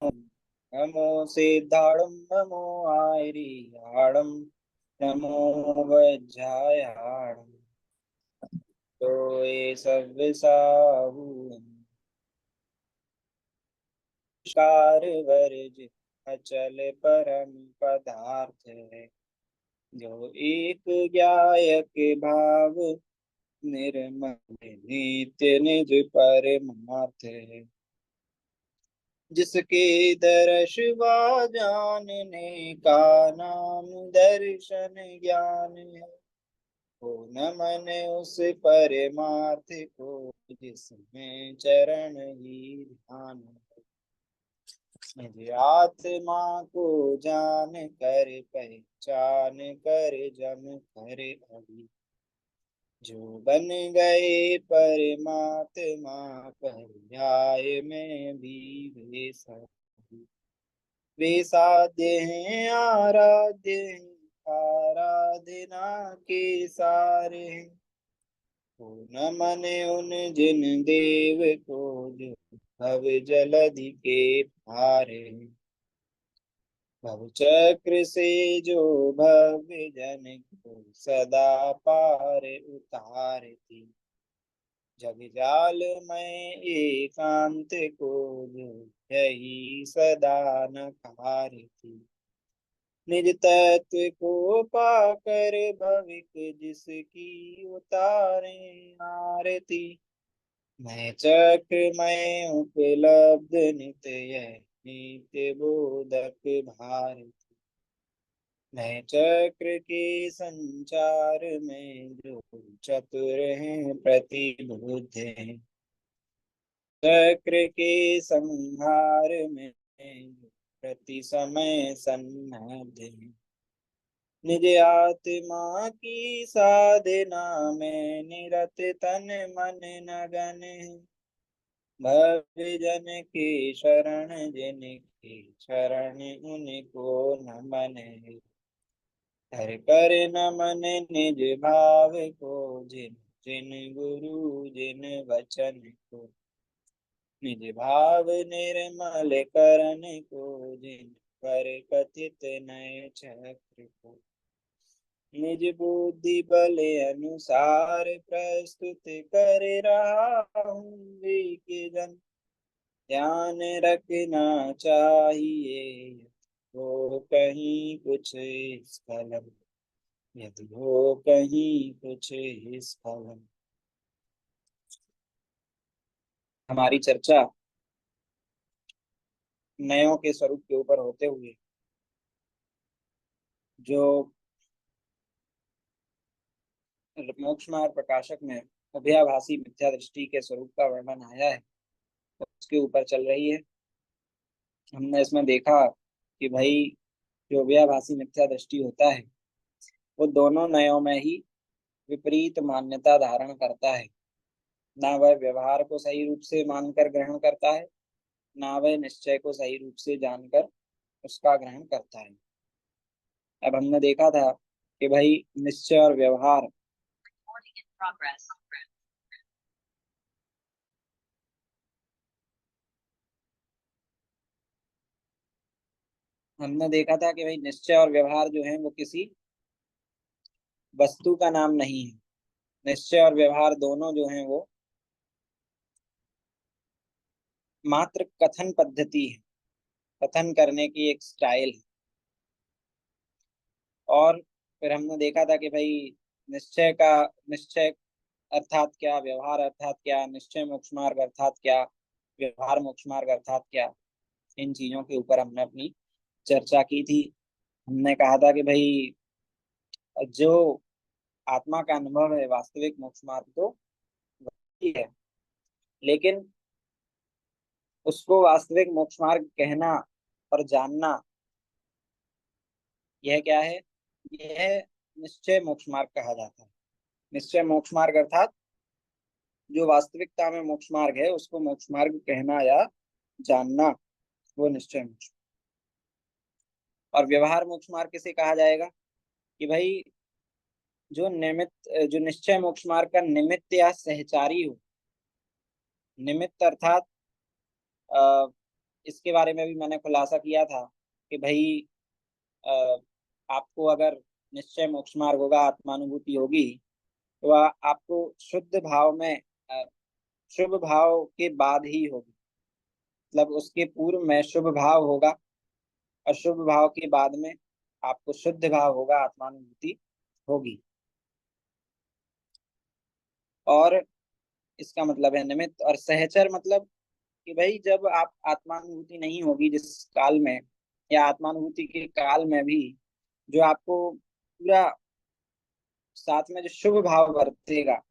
नमो सिद्धाणं नमो आयरियाणं नमो वज्रायाणं तो ये सब साहू कार वर्ज अचल परम पदार्थ है जो एक ज्ञायक भाव निर्मल नित्य निज परमार्थ है जिसके दर्शवा जानने का नाम दर्शन ज्ञान है हो न मन उस परमार्थ को जिसमें चरण ही ध्यान है निज आत्मा को जान कर पहचान कर जम कर अभी जो बन गए परमात्मा पर्याय में भी वे सभी वे साध्य हैं आराध्य हैं आराधना के सारे हैं हो न मने उन जिन देव को जो भव जलधि के पारे हैं भव चक्र से जो भव्य जन को सदा पार उतारती जग जाल में एकांत को जो यही सदा न खारती निज तत्व को पाकर भविक जिसकी उतारे आरती मैं चक्र मैं उपलब्ध नित्य नित्य बोधक भारती मैं चक्र के संचार में जो चतुर हैं प्रतिबुद्ध हैं चक्र के संहार में जो प्रति समय सन्नद्ध हैं निज आत्मा की साधना में निरत तन मन नगन है भव्य जन के शरण जिनके शरण उनको नमन है हर कर नमन निज भाव को जिन जिन गुरु जिन वचन को निज भाव निर्मल करण को जिन पर कथित नय चक्र को निज बुद्धि बल अनुसार प्रस्तुत कर रहा हूँ जन ध्यान रखना चाहिए हो कहीं कुछ स्खलन यदि हो कहीं कुछ स्खलन हमारी चर्चा नयों के स्वरूप के ऊपर होते हुए जो मोक्ष मार्ग प्रकाशक में अभयाभासी मिथ्या दृष्टि के स्वरूप का वर्णन आया है उसके ऊपर चल रही है हमने इसमें देखा कि भाई जो अभयाभासी मिथ्या दृष्टि होता है वो दोनों नयों में ही विपरीत मान्यता धारण करता है ना वह व्यवहार को सही रूप से मानकर ग्रहण करता है ना वह निश्चय को सही रूप से जानकर उसका ग्रहण करता है अब हमने देखा था कि भाई निश्चय और व्यवहार हमने देखा था कि भाई निश्चय और व्यवहार जो है वो किसी वस्तु का नाम नहीं है निश्चय और व्यवहार दोनों जो हैं वो मात्र कथन पद्धति है कथन करने की एक स्टाइल है और फिर हमने देखा था कि भाई निश्चय अर्थात क्या व्यवहार अर्थात क्या निश्चय मोक्ष मार्ग अर्थात क्या व्यवहार मोक्ष मार्ग अर्थात क्या इन चीजों के ऊपर हमने अपनी चर्चा की थी हमने कहा था कि भाई जो आत्मा का अनुभव है वास्तविक मोक्ष मार्ग तो वही है लेकिन उसको वास्तविक मोक्ष मार्ग कहना और जानना यह क्या है यह निश्चय मोक्ष मार्ग कहा जाता है निश्चय मोक्ष मार्ग अर्थात जो वास्तविकता में मोक्ष मार्ग है उसको मोक्ष मार्ग कहना या जानना वो निश्चय मोक्ष और व्यवहार मोक्ष मार्ग किसे कहा जाएगा कि भाई जो निश्चय मोक्ष मार्ग का निमित्त या सहचारी हो निमित्त अर्थात इसके बारे में भी मैंने खुलासा किया था कि भाई अ, आपको अगर निश्चय मोक्ष मार्ग होगा, आत्मानुभूति होगी, तो आपको शुद्ध भाव में शुभ भाव के बाद ही होगी। मतलब उसके पूर्व में शुभ भाव होगा, और शुभ भाव के बाद में आपको शुद्ध भाव होगा, आत्मानुभूति होगी। और इसका मतलब है निमित्त। और सहचर मतलब कि भाई जब आप आत्मानुभूति नहीं होगी जिस काल में, या आत्मानुभूति के काल में भी जो आपको पूरा साथ में जो शुभ भाव बरतेगा,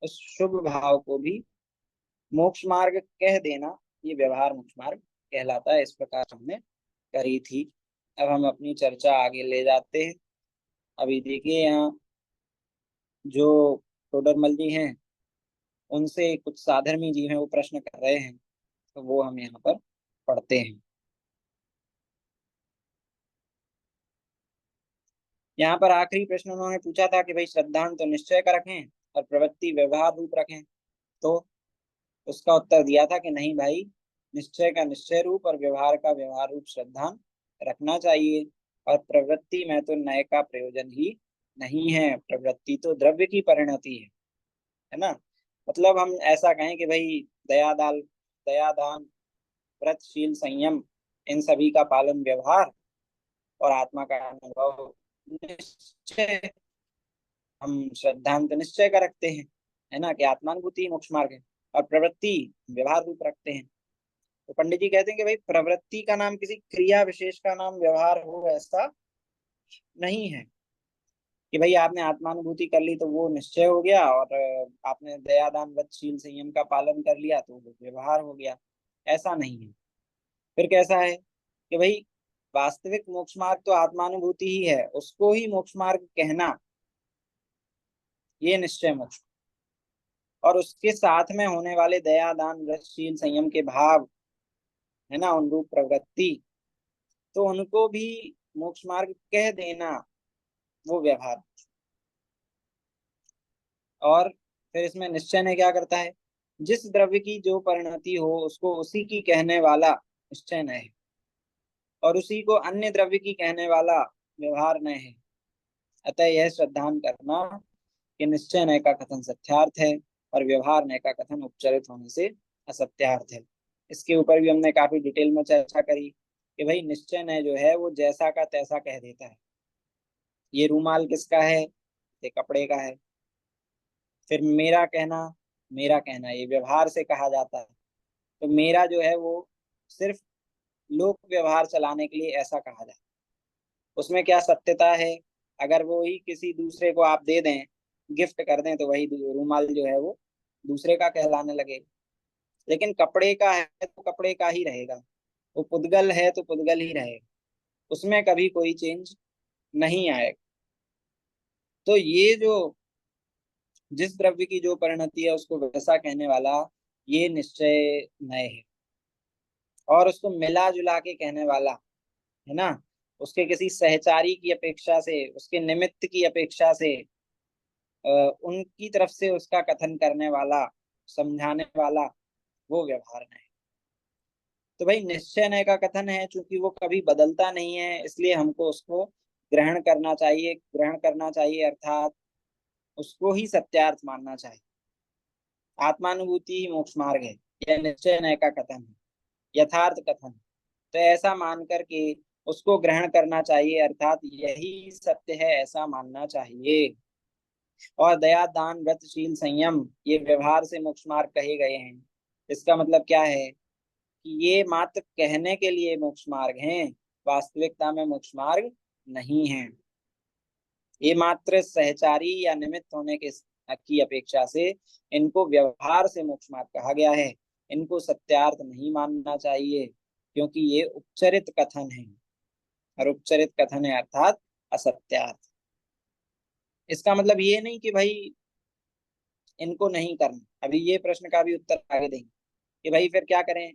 उस शुभ भाव को भी मोक्ष मार्ग कह देना, ये व्यवहार मोक्ष मार्ग कहलाता है। इस प्रकार हमने करी थी। अब हम अपनी चर्चा आगे ले जाते हैं। अभी देखिए यहाँ जो टोडरमल जी हैं, उनसे कुछ साधर्मी जी हैं, वो प्रश्न कर रहे हैं, तो वो हम यहाँ पर पढ़ते हैं। यहाँ पर आखिरी प्रश्न उन्होंने पूछा था कि भाई श्रद्धांत तो निश्चय का रखें और प्रवृत्ति व्यवहार रूप रखें। तो उसका उत्तर दिया था कि नहीं भाई, निश्चय का निश्चय रूप और व्यवहार का व्यवहार रूप श्रद्धांत रखना चाहिए। और प्रवृत्ति में तो नए का प्रयोजन ही नहीं है, प्रवृत्ति तो द्रव्य की परिणति है ना। मतलब हम ऐसा कहें कि भाई दया दान व्रतशील संयम, इन सभी का पालन व्यवहार, और आत्मा का अनुभव निश्चय, हम श्रद्धांत निश्चय का रखते हैं, है ना, कि आत्मानुभूति मोक्ष मार्ग है। और प्रवृत्ति व्यवहार रूप रखते हैं। तो पंडित जी कहते हैं कि भाई प्रवृत्ति का नाम किसी क्रिया विशेष का नाम व्यवहार हो, ऐसा नहीं है कि भाई आपने आत्मानुभूति कर ली तो वो निश्चय हो गया, और आपने दया दान व्रतशील संयम का पालन कर लिया तो वो व्यवहार हो गया। ऐसा नहीं है। फिर कैसा है कि भाई वास्तविक मोक्ष मार्ग तो आत्मानुभूति ही है, उसको ही मोक्ष मार्ग कहना, ये निश्चय मोक्ष। और उसके साथ में होने वाले दया दान व्रतशील संयम के भाव, है ना, अनुरूप प्रवृत्ति, तो उनको भी मोक्ष मार्ग कह देना, वो व्यवहार। और फिर इसमें निश्चय ने क्या करता है, जिस द्रव्य की जो परिणति हो उसको उसी की कहने वाला निश्चय न है, और उसी को अन्य द्रव्य की कहने वाला व्यवहार न है। अतः यह श्रद्धान करना कि निश्चय नय का कथन सत्यार्थ है, और व्यवहार नय का कथन उपचरित होने से असत्यार्थ है। इसके ऊपर भी हमने काफी डिटेल में चर्चा करी कि भाई निश्चय नय जो है वो जैसा का तैसा कह देता है। ये रूमाल किसका है, ये कपड़े का है। फिर मेरा कहना ये व्यवहार से कहा जाता है। तो मेरा जो है वो सिर्फ लोक व्यवहार चलाने के लिए ऐसा कहा जाए, उसमें क्या सत्यता है। अगर वो ही किसी दूसरे को आप दे दें, गिफ्ट कर दें, तो वही रूमाल जो है वो दूसरे का कहलाने लगे। लेकिन कपड़े का है तो कपड़े का ही रहेगा, वो पुद्गल है तो पुद्गल ही रहेगा, उसमें कभी कोई चेंज नहीं आएगा। तो ये जो जिस द्रव्य की जो परिणति है उसको वैसा कहने वाला, ये निश्चय नय है। और उसको मिला जुला के कहने वाला, है ना, उसके किसी सहचारी की अपेक्षा से, उसके निमित्त की अपेक्षा से, उनकी तरफ से उसका कथन करने वाला, समझाने वाला, वो व्यवहार है। तो भाई निश्चय नय का कथन है, चूंकि वो कभी बदलता नहीं है, इसलिए हमको उसको ग्रहण करना चाहिए, अर्थात उसको ही सत्यार्थ मानना चाहिए। आत्मानुभूति ही मोक्ष मार्ग है, यह निश्चय नय का कथन है, यथार्थ कथन। तो ऐसा मान करके उसको ग्रहण करना चाहिए, अर्थात यही सत्य है, ऐसा मानना चाहिए। और दया दान व्रतशील संयम, ये व्यवहार से मोक्ष मार्ग कहे गए हैं। इसका मतलब क्या है कि ये मात्र कहने के लिए मोक्ष मार्ग हैं, वास्तविकता में मोक्ष मार्ग नहीं है। ये मात्र सहचारी या निमित्त होने के की अपेक्षा से इनको व्यवहार से मोक्ष मार्ग कहा गया है। इनको सत्यार्थ नहीं मानना चाहिए, क्योंकि ये उपचरित कथन है, और उपचरित कथन है अर्थात असत्यार्थ। इसका मतलब ये नहीं कि भाई इनको नहीं करना। अभी ये प्रश्न का भी उत्तर आगे देंगे कि भाई फिर क्या करें,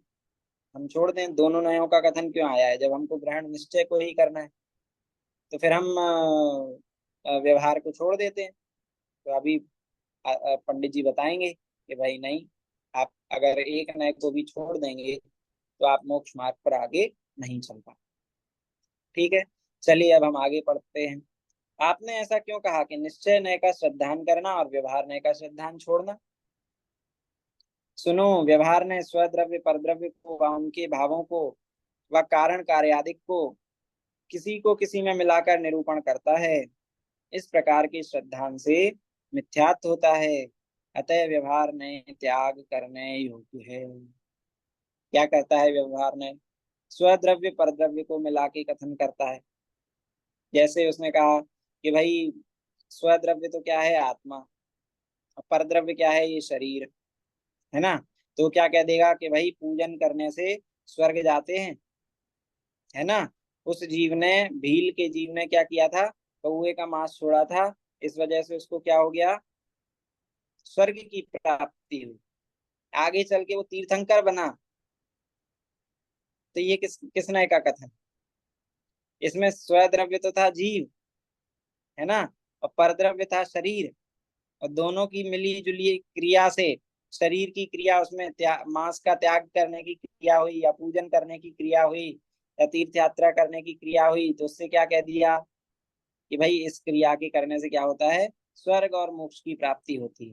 हम छोड़ दें, दोनों नयों का कथन क्यों आया है जब हमको ग्रहण निश्चय को ही करना है। तो फिर हम व्यवहार को छोड़ देते हैं। तो अभी पंडित जी बताएंगे कि भाई नहीं, आप अगर एक नय को भी छोड़ देंगे तो आप मोक्ष मार्ग पर आगे नहीं चल पाए। ठीक है, चलिए अब हम आगे पढ़ते हैं। आपने ऐसा क्यों कहा कि निश्चय नय का श्रद्धान करना और व्यवहार नय का श्रद्धान छोड़ना? सुनो, व्यवहार ने स्वद्रव्य परद्रव्य को व उनके भावों को व कारण कार्यादिक को किसी में मिलाकर निरूपण करता है। इस प्रकार की श्रद्धान से मिथ्यात्व होता है, अतः व्यवहार ने त्याग करने योग्य है। क्या करता है व्यवहार ने? स्वद्रव्य परद्रव्य को मिला के कथन करता है। जैसे उसने कहा कि भाई स्वद्रव्य तो क्या है? आत्मा। और परद्रव्य क्या है? ये शरीर है ना। तो क्या कह देगा कि भाई पूजन करने से स्वर्ग जाते हैं, है ना। उस जीव ने, भील के जीव ने क्या किया था? कौए का मांस छोड़ा था, इस वजह से उसको क्या हो गया? स्वर्ग की प्राप्ति हुई। आगे चल के वो तीर्थंकर बना। तो ये किसने का कथन? इसमें स्वद्रव्य तो था जीव, है ना, और परद्रव्य था शरीर। और दोनों की मिली जुली क्रिया से शरीर की क्रिया, उसमें मांस का त्याग करने की क्रिया हुई, या पूजन करने की क्रिया हुई, या तीर्थ यात्रा करने की क्रिया हुई, तो उससे क्या कह दिया कि भाई इस क्रिया के करने से क्या होता है? स्वर्ग और मोक्ष की प्राप्ति होती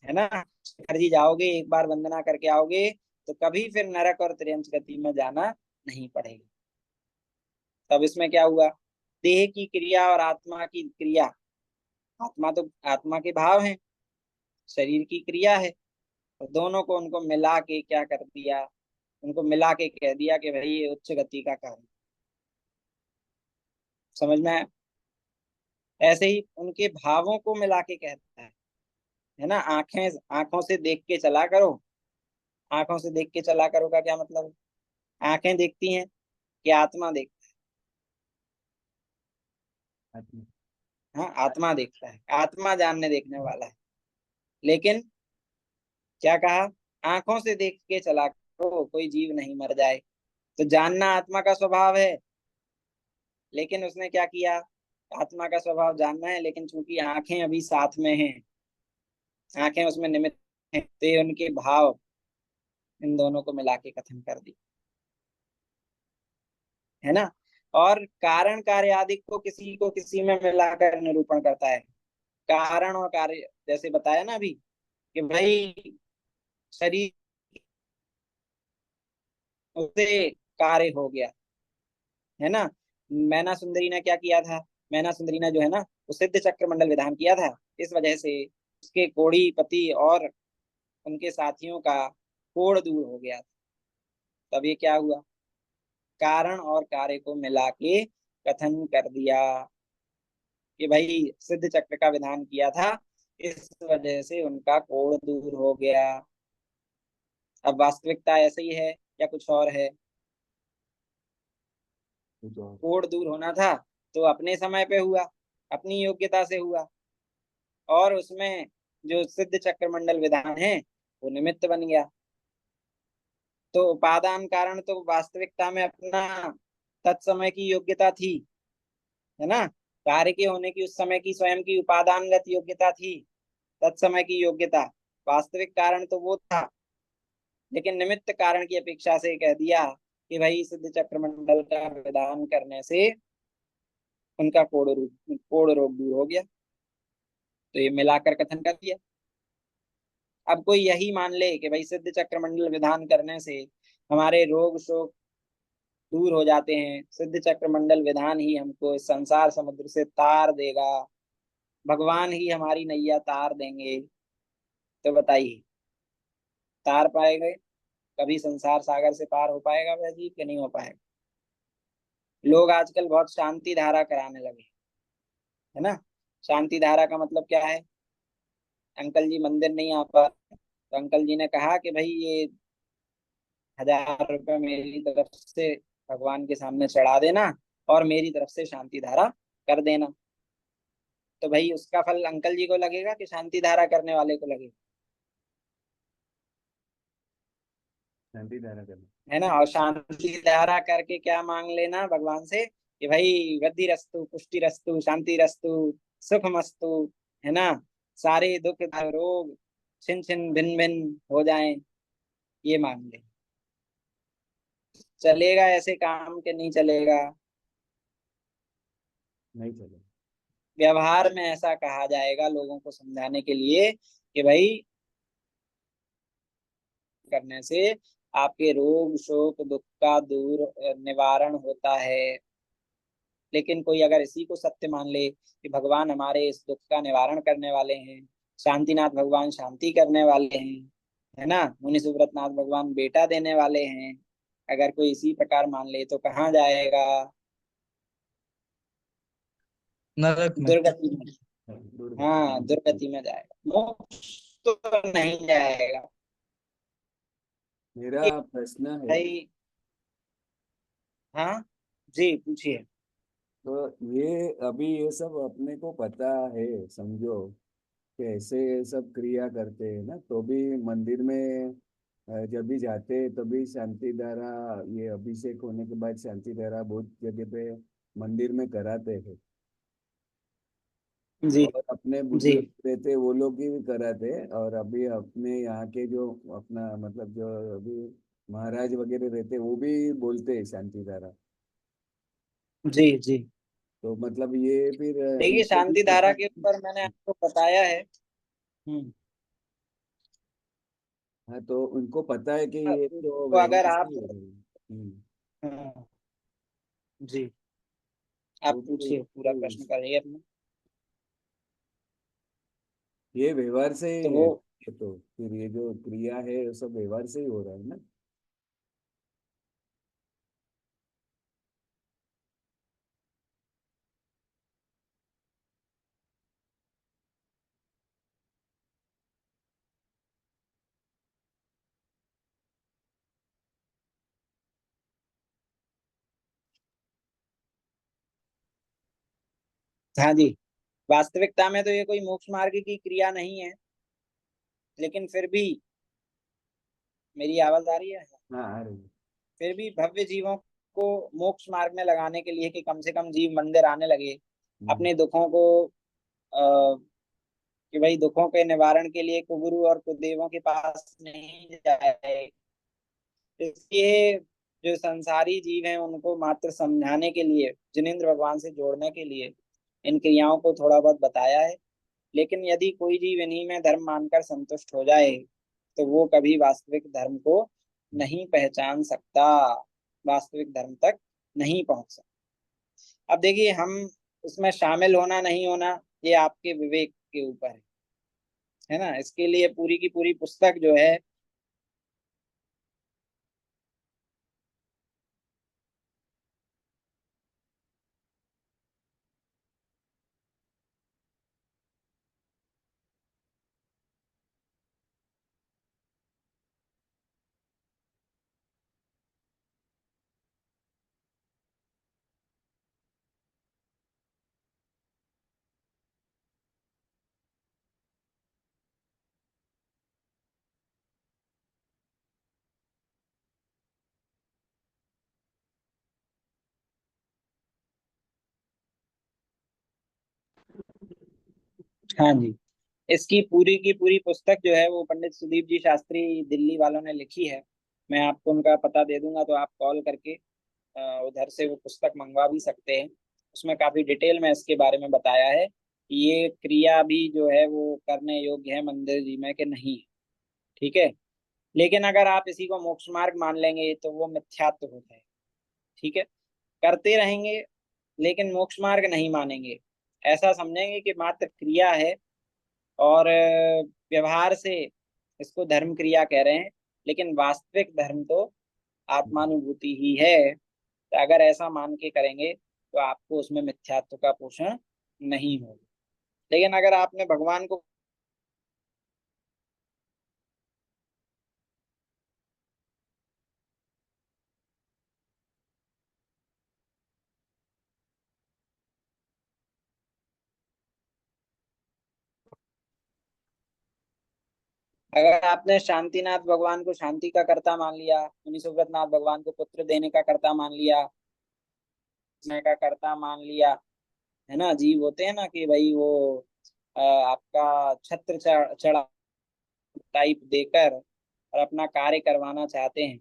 है ना। शिखर जी जाओगे, एक बार वंदना करके आओगे, तो कभी फिर नरक और त्रियंच गति में जाना नहीं पड़ेगा। तब इसमें क्या हुआ? देह की क्रिया और आत्मा की क्रिया, आत्मा तो आत्मा के भाव हैं, शरीर की क्रिया है, और दोनों को उनको मिला के क्या कर दिया? उनको मिला के कह दिया कि भाई ये उच्च गति का कार्य। समझ में आया? ऐसे ही उनके भावों को मिला के कहता है ना। आंखें, आंखों से देख के चला करो। आंखों से देख के चला करो का क्या मतलब है? आंखें देखती हैं कि आत्मा देखता है? हाँ, आत्मा देखता है, आत्मा जानने देखने वाला है। लेकिन क्या कहा? आंखों से देख के चला करो, कोई जीव नहीं मर जाए। तो जानना आत्मा का स्वभाव है, लेकिन उसने क्या किया? आत्मा का स्वभाव जानना है, लेकिन चूंकि आंखें अभी साथ में हैं, आंखें उसमें निमित्त हैं, तो ये उनके भाव, इन दोनों को मिला के कथन कर दी, है ना। और कारण कार्य आदि को किसी में मिलाकर निरूपण करता है। कारण और कार्य, जैसे बताया ना अभी कि भाई शरीर उससे कार्य हो गया, है ना। मैना सुंदरी ने क्या किया था? मैना सुंदरी ने जो है ना, वो सिद्ध चक्र मंडल विधान किया था। इस वजह से उसके कोढ़ी पति और उनके साथियों का कोढ़ दूर हो गया। तब ये क्या हुआ? कारण और कार्य को मिला के कथन कर दिया कि भाई सिद्ध चक्र का विधान किया था, इस वजह से उनका कोढ़ दूर हो गया। अब वास्तविकता ऐसे ही है या कुछ और है? कोढ़ दूर होना था तो अपने समय पे हुआ, अपनी योग्यता से हुआ। और उसमें जो सिद्ध चक्र मंडल विधान है, वो निमित्त बन गया। तो उपादान कारण तो वास्तविकता में अपना तत्समय की योग्यता थी, है ना। कार्य के होने की उस समय की स्वयं की उपादानगत योग्यता थी, तत्समय की योग्यता। वास्तविक कारण तो वो था, लेकिन निमित्त कारण की अपेक्षा से कह दिया कि भाई सिद्ध चक्र मंडल का विधान करने से उनका कोढ़ रोग दूर हो गया। तो ये मिलाकर कथन कर दिया। अब कोई यही मान ले कि भाई सिद्ध चक्र मंडल विधान करने से हमारे रोग शोक दूर हो जाते हैं, सिद्ध चक्र मंडल विधान ही हमको इस संसार समुद्र से तार देगा, भगवान ही हमारी नैया तार देंगे, तो बताइए तार पाएंगे? कभी संसार सागर से पार हो पाएगा वह जीव कि नहीं हो पाएगा? लोग आजकल बहुत शांति धारा कराने लगे, है ना। शांति धारा का मतलब क्या है? अंकल जी मंदिर नहीं आ पा, तो अंकल जी ने कहा कि भाई ये 1000 रुपये मेरी तरफ से भगवान के सामने चढ़ा देना, और मेरी तरफ से शांति धारा कर देना। तो भाई उसका फल अंकल जी को लगेगा कि शांति धारा करने वाले को लगेगा? शांति धारा करना है ना। और शांति धारा करके क्या मांग लेना भगवान से कि भाई वृद्धि रस्तु, पुष्टि रस्तु, शांति रस्तु, सुख मस्तु, है ना। सारे दुख रोग छिन छिन भिन भिन हो जाएं, ये मांग ले। चलेगा ऐसे काम के नहीं चलेगा। नहीं चले। व्यवहार में ऐसा कहा जाएगा लोगों को समझाने के लिए कि भाई करने से आपके रोग शोक दुख का दूर निवारण होता है। लेकिन कोई अगर इसी को सत्य मान ले कि भगवान हमारे इस दुख का निवारण करने वाले हैं, शांतिनाथ भगवान शांति करने वाले हैं, है ना, मुनि सुब्रतनाथ भगवान बेटा देने वाले हैं, अगर कोई इसी प्रकार मान ले तो कहाँ जाएगा? नरक में। दुर्गति में। दुर्गति। हाँ, दुर्गति में जाएगा, मोक्ष तो नहीं जाएगा। मेरा प्रश्न है, भाई, हाँ जी पूछिए। तो ये अभी ये सब अपने को पता है, समझो कि ऐसे ये सब क्रिया करते हैं ना, तो भी मंदिर में जब भी जाते हैं तभी शांति धारा, ये अभिषेक होने के बाद शांति धारा बहुत जगह पे मंदिर में कराते हैं। जी और अपने जी बुजुर्ग रहते वो लोग भी कराते हैं, और अभी अपने यहाँ के जो अपना मतलब जो अभी महाराज वगैरह रहते वो भी बोलते हैं शांति धारा। जी जी। तो मतलब ये फिर देखिए, इनको भी शांति धारा पता के है। ऊपर मैंने आपको बताया है। हम्म। हाँ, तो उनको पता है कि ये तो तो अगर व्यवहार से आप, ही हो रही है। हाँ, जी, तो आप फिर पूछिए, पूरा प्रश्न करिए अपना। ये व्यवहार से तो ही है, वो, ये तो फिर ये जो क्रिया है वो सब व्यवहार से ही हो रहा है ना। हाँ जी, वास्तविकता में तो ये कोई मोक्ष मार्ग की क्रिया नहीं है, लेकिन फिर भी, मेरी आवाज आ रही है? हाँ आ रही है। फिर भी भव्य जीवों को मोक्ष मार्ग में लगाने के लिए कि कम से कम जीव मंदिर आने लगे, हम्म, अपने दुखों को कि भाई दुखों के निवारण के लिए कुगुरु और कुदेवों के पास नहीं जाए, इसलिए जो संसारी जीव हैं उनको मात्र समझाने के लिए, जिनेंद्र भगवान से जोड़ने के लिए इन क्रियाओं को थोड़ा बहुत बताया है। लेकिन यदि कोई जीव इन्हीं में धर्म मानकर संतुष्ट हो जाए तो वो कभी वास्तविक धर्म को नहीं पहचान सकता, वास्तविक धर्म तक नहीं पहुंच सकता। अब देखिए, हम उसमें शामिल होना नहीं होना ये आपके विवेक के ऊपर है ना। इसके लिए पूरी की पूरी पुस्तक जो है, हाँ जी, इसकी पूरी की पूरी पुस्तक जो है वो पंडित सुदीप जी शास्त्री दिल्ली वालों ने लिखी है। मैं आपको उनका पता दे दूंगा तो आप कॉल करके उधर से वो पुस्तक मंगवा भी सकते हैं। उसमें काफी डिटेल में इसके बारे में बताया है कि ये क्रिया भी जो है वो करने योग्य है मंदिर जी में कि नहीं है। ठीक है, लेकिन अगर आप इसी को मोक्ष मार्ग मान लेंगे तो वो मिथ्यात्व होता है। ठीक है, करते रहेंगे लेकिन मोक्ष मार्ग नहीं मानेंगे, ऐसा समझेंगे कि मात्र क्रिया है और व्यवहार से इसको धर्म क्रिया कह रहे हैं, लेकिन वास्तविक धर्म तो आत्मानुभूति ही है। तो अगर ऐसा मान के करेंगे तो आपको उसमें मिथ्यात्व का पोषण नहीं होगा। लेकिन अगर आपने भगवान को, अगर आपने शांतिनाथ भगवान को शांति का कर्ता मान लिया, मुनि सुब्रतनाथ भगवान को पुत्र देने का कर्ता मान लिया, स्नेह का कर्ता मान लिया, है ना, जीव होते हैं ना कि भाई वो आपका छत्र चढ़ा टाइप देकर और अपना कार्य करवाना चाहते हैं,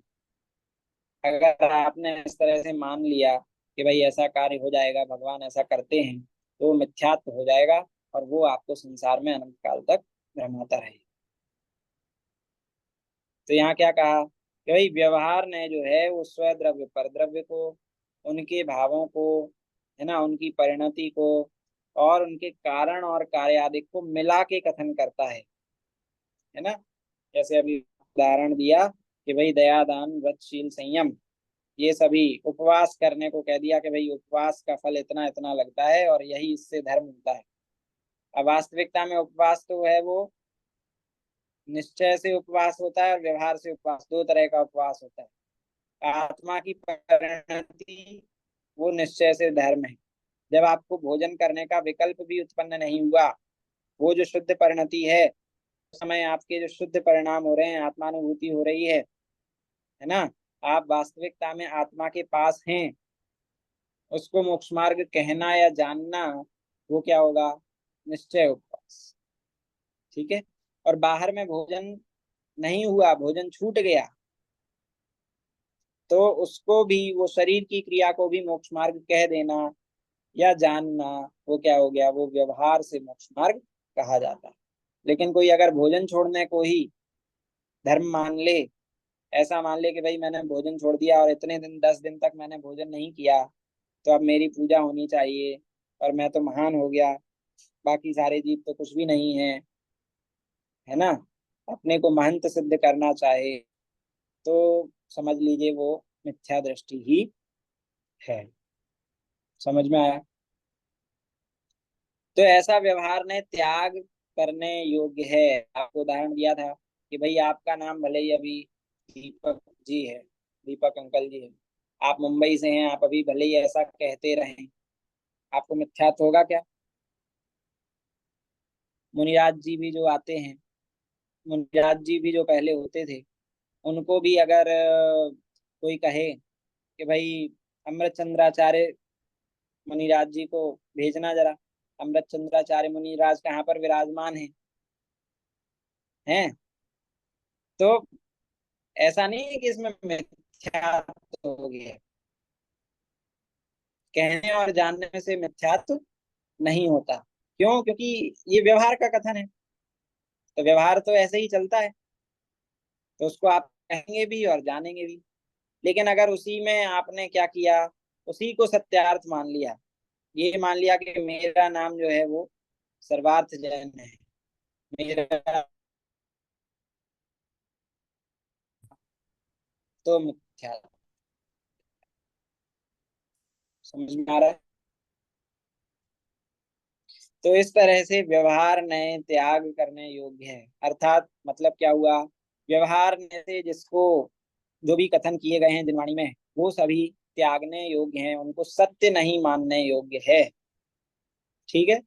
अगर आपने इस तरह से मान लिया कि भाई ऐसा कार्य हो जाएगा, भगवान ऐसा करते हैं, तो वो मिथ्यात्व हो जाएगा और वो आपको संसार में अनंत काल तक भ्रमाता रहेगा। तो यहाँ क्या कहा कि भाई व्यवहार ने जो है वो स्वद्रव्य परद्रव्य को, उनके भावों को, है ना, उनकी परिणति को और उनके कारण और कार्य आदि को मिला के कथन करता है ना। जैसे अभी उदाहरण दिया कि भाई दया दान व्रतशील संयम, ये सभी, उपवास करने को कह दिया कि भाई उपवास का फल इतना इतना लगता है और यही इससे धर्म मिलता है। अब वास्तविकता में उपवास तो है वो निश्चय से उपवास होता है और व्यवहार से उपवास, दो तरह का उपवास होता है। आत्मा की परिणति वो निश्चय से धर्म है। जब आपको भोजन करने का विकल्प भी उत्पन्न नहीं हुआ, वो जो शुद्ध परिणति है, उस समय आपके जो शुद्ध परिणाम हो रहे हैं, आत्मानुभूति हो रही है ना, आप वास्तविकता में आत्मा के पास हैं, उसको मोक्ष मार्ग कहना या जानना, वो क्या होगा, निश्चय उपवास। ठीक है। और बाहर में भोजन नहीं हुआ, भोजन छूट गया, तो उसको भी, वो शरीर की क्रिया को भी मोक्ष मार्ग कह देना या जानना, वो क्या हो गया, वो व्यवहार से मोक्ष मार्ग कहा जाता है। लेकिन कोई अगर भोजन छोड़ने को ही धर्म मान ले, ऐसा मान ले कि भाई मैंने भोजन छोड़ दिया और इतने दिन 10 दिन तक मैंने भोजन नहीं किया, तो अब मेरी पूजा होनी चाहिए और मैं तो महान हो गया, बाकी सारे जीव तो कुछ भी नहीं है, है ना, अपने को महंत सिद्ध करना चाहे, तो समझ लीजिए वो मिथ्या दृष्टि ही है। समझ में आया। तो ऐसा व्यवहार ने त्याग करने योग्य है। आपको उदाहरण दिया था कि भाई आपका नाम भले ही अभी दीपक जी है, दीपक अंकल जी है, आप मुंबई से हैं, आप अभी भले ही ऐसा कहते रहें, आपको मिथ्यात्व होगा क्या। मुनिराज जी भी जो आते हैं, मुनिराज जी भी जो पहले होते थे, उनको भी अगर कोई कहे कि भाई अमृत चंद्राचार्य मुनिराज जी को भेजना जरा, अमृत चंद्राचार्य मुनिराज कहाँ पर विराजमान हैं, तो ऐसा नहीं है कि इसमें मिथ्यात्व हो गया, कहने और जानने से मिथ्यात्व नहीं होता। क्यों? क्योंकि ये व्यवहार का कथन है, तो व्यवहार तो ऐसे ही चलता है, तो उसको आप कहेंगे भी और जानेंगे भी। लेकिन अगर उसी में आपने क्या किया, उसी को सत्यार्थ मान लिया, ये मान लिया कि मेरा नाम जो है वो सर्वार्थ जन है, मेरा, तो मिथ्या। समझ में आ रहा है। तो इस तरह से व्यवहार नए त्याग करने योग्य है। अर्थात मतलब क्या हुआ, व्यवहार ने से जिसको, जो भी कथन किए गए हैं जिनवाणी में, वो सभी त्यागने योग्य हैं, उनको सत्य नहीं मानने योग्य है। ठीक है।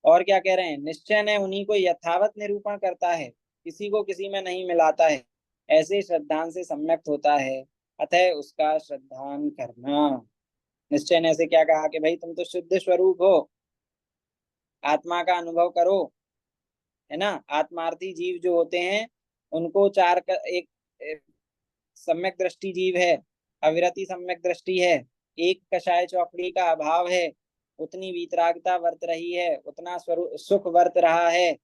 और क्या कह रहे हैं, निश्चय ने उन्हीं को यथावत निरूपण करता है, किसी को किसी में नहीं मिलाता है, ऐसे श्रद्धान से सम्यक्त होता है, अतः उसका श्रद्धान करना। निश्चय ने ऐसे क्या कहा कि भाई तुम तो शुद्ध स्वरूप हो, आत्मा का अनुभव करो, है ना। आत्मार्थी जीव जो होते हैं, उनको एक सम्यक दृष्टि जीव है, अविरति सम्यक दृष्टि है, एक कषाय चौकड़ी का अभाव है, उतनी वीतरागता वर्त रही है, उतना स्वरूप सुख वर्त रहा है,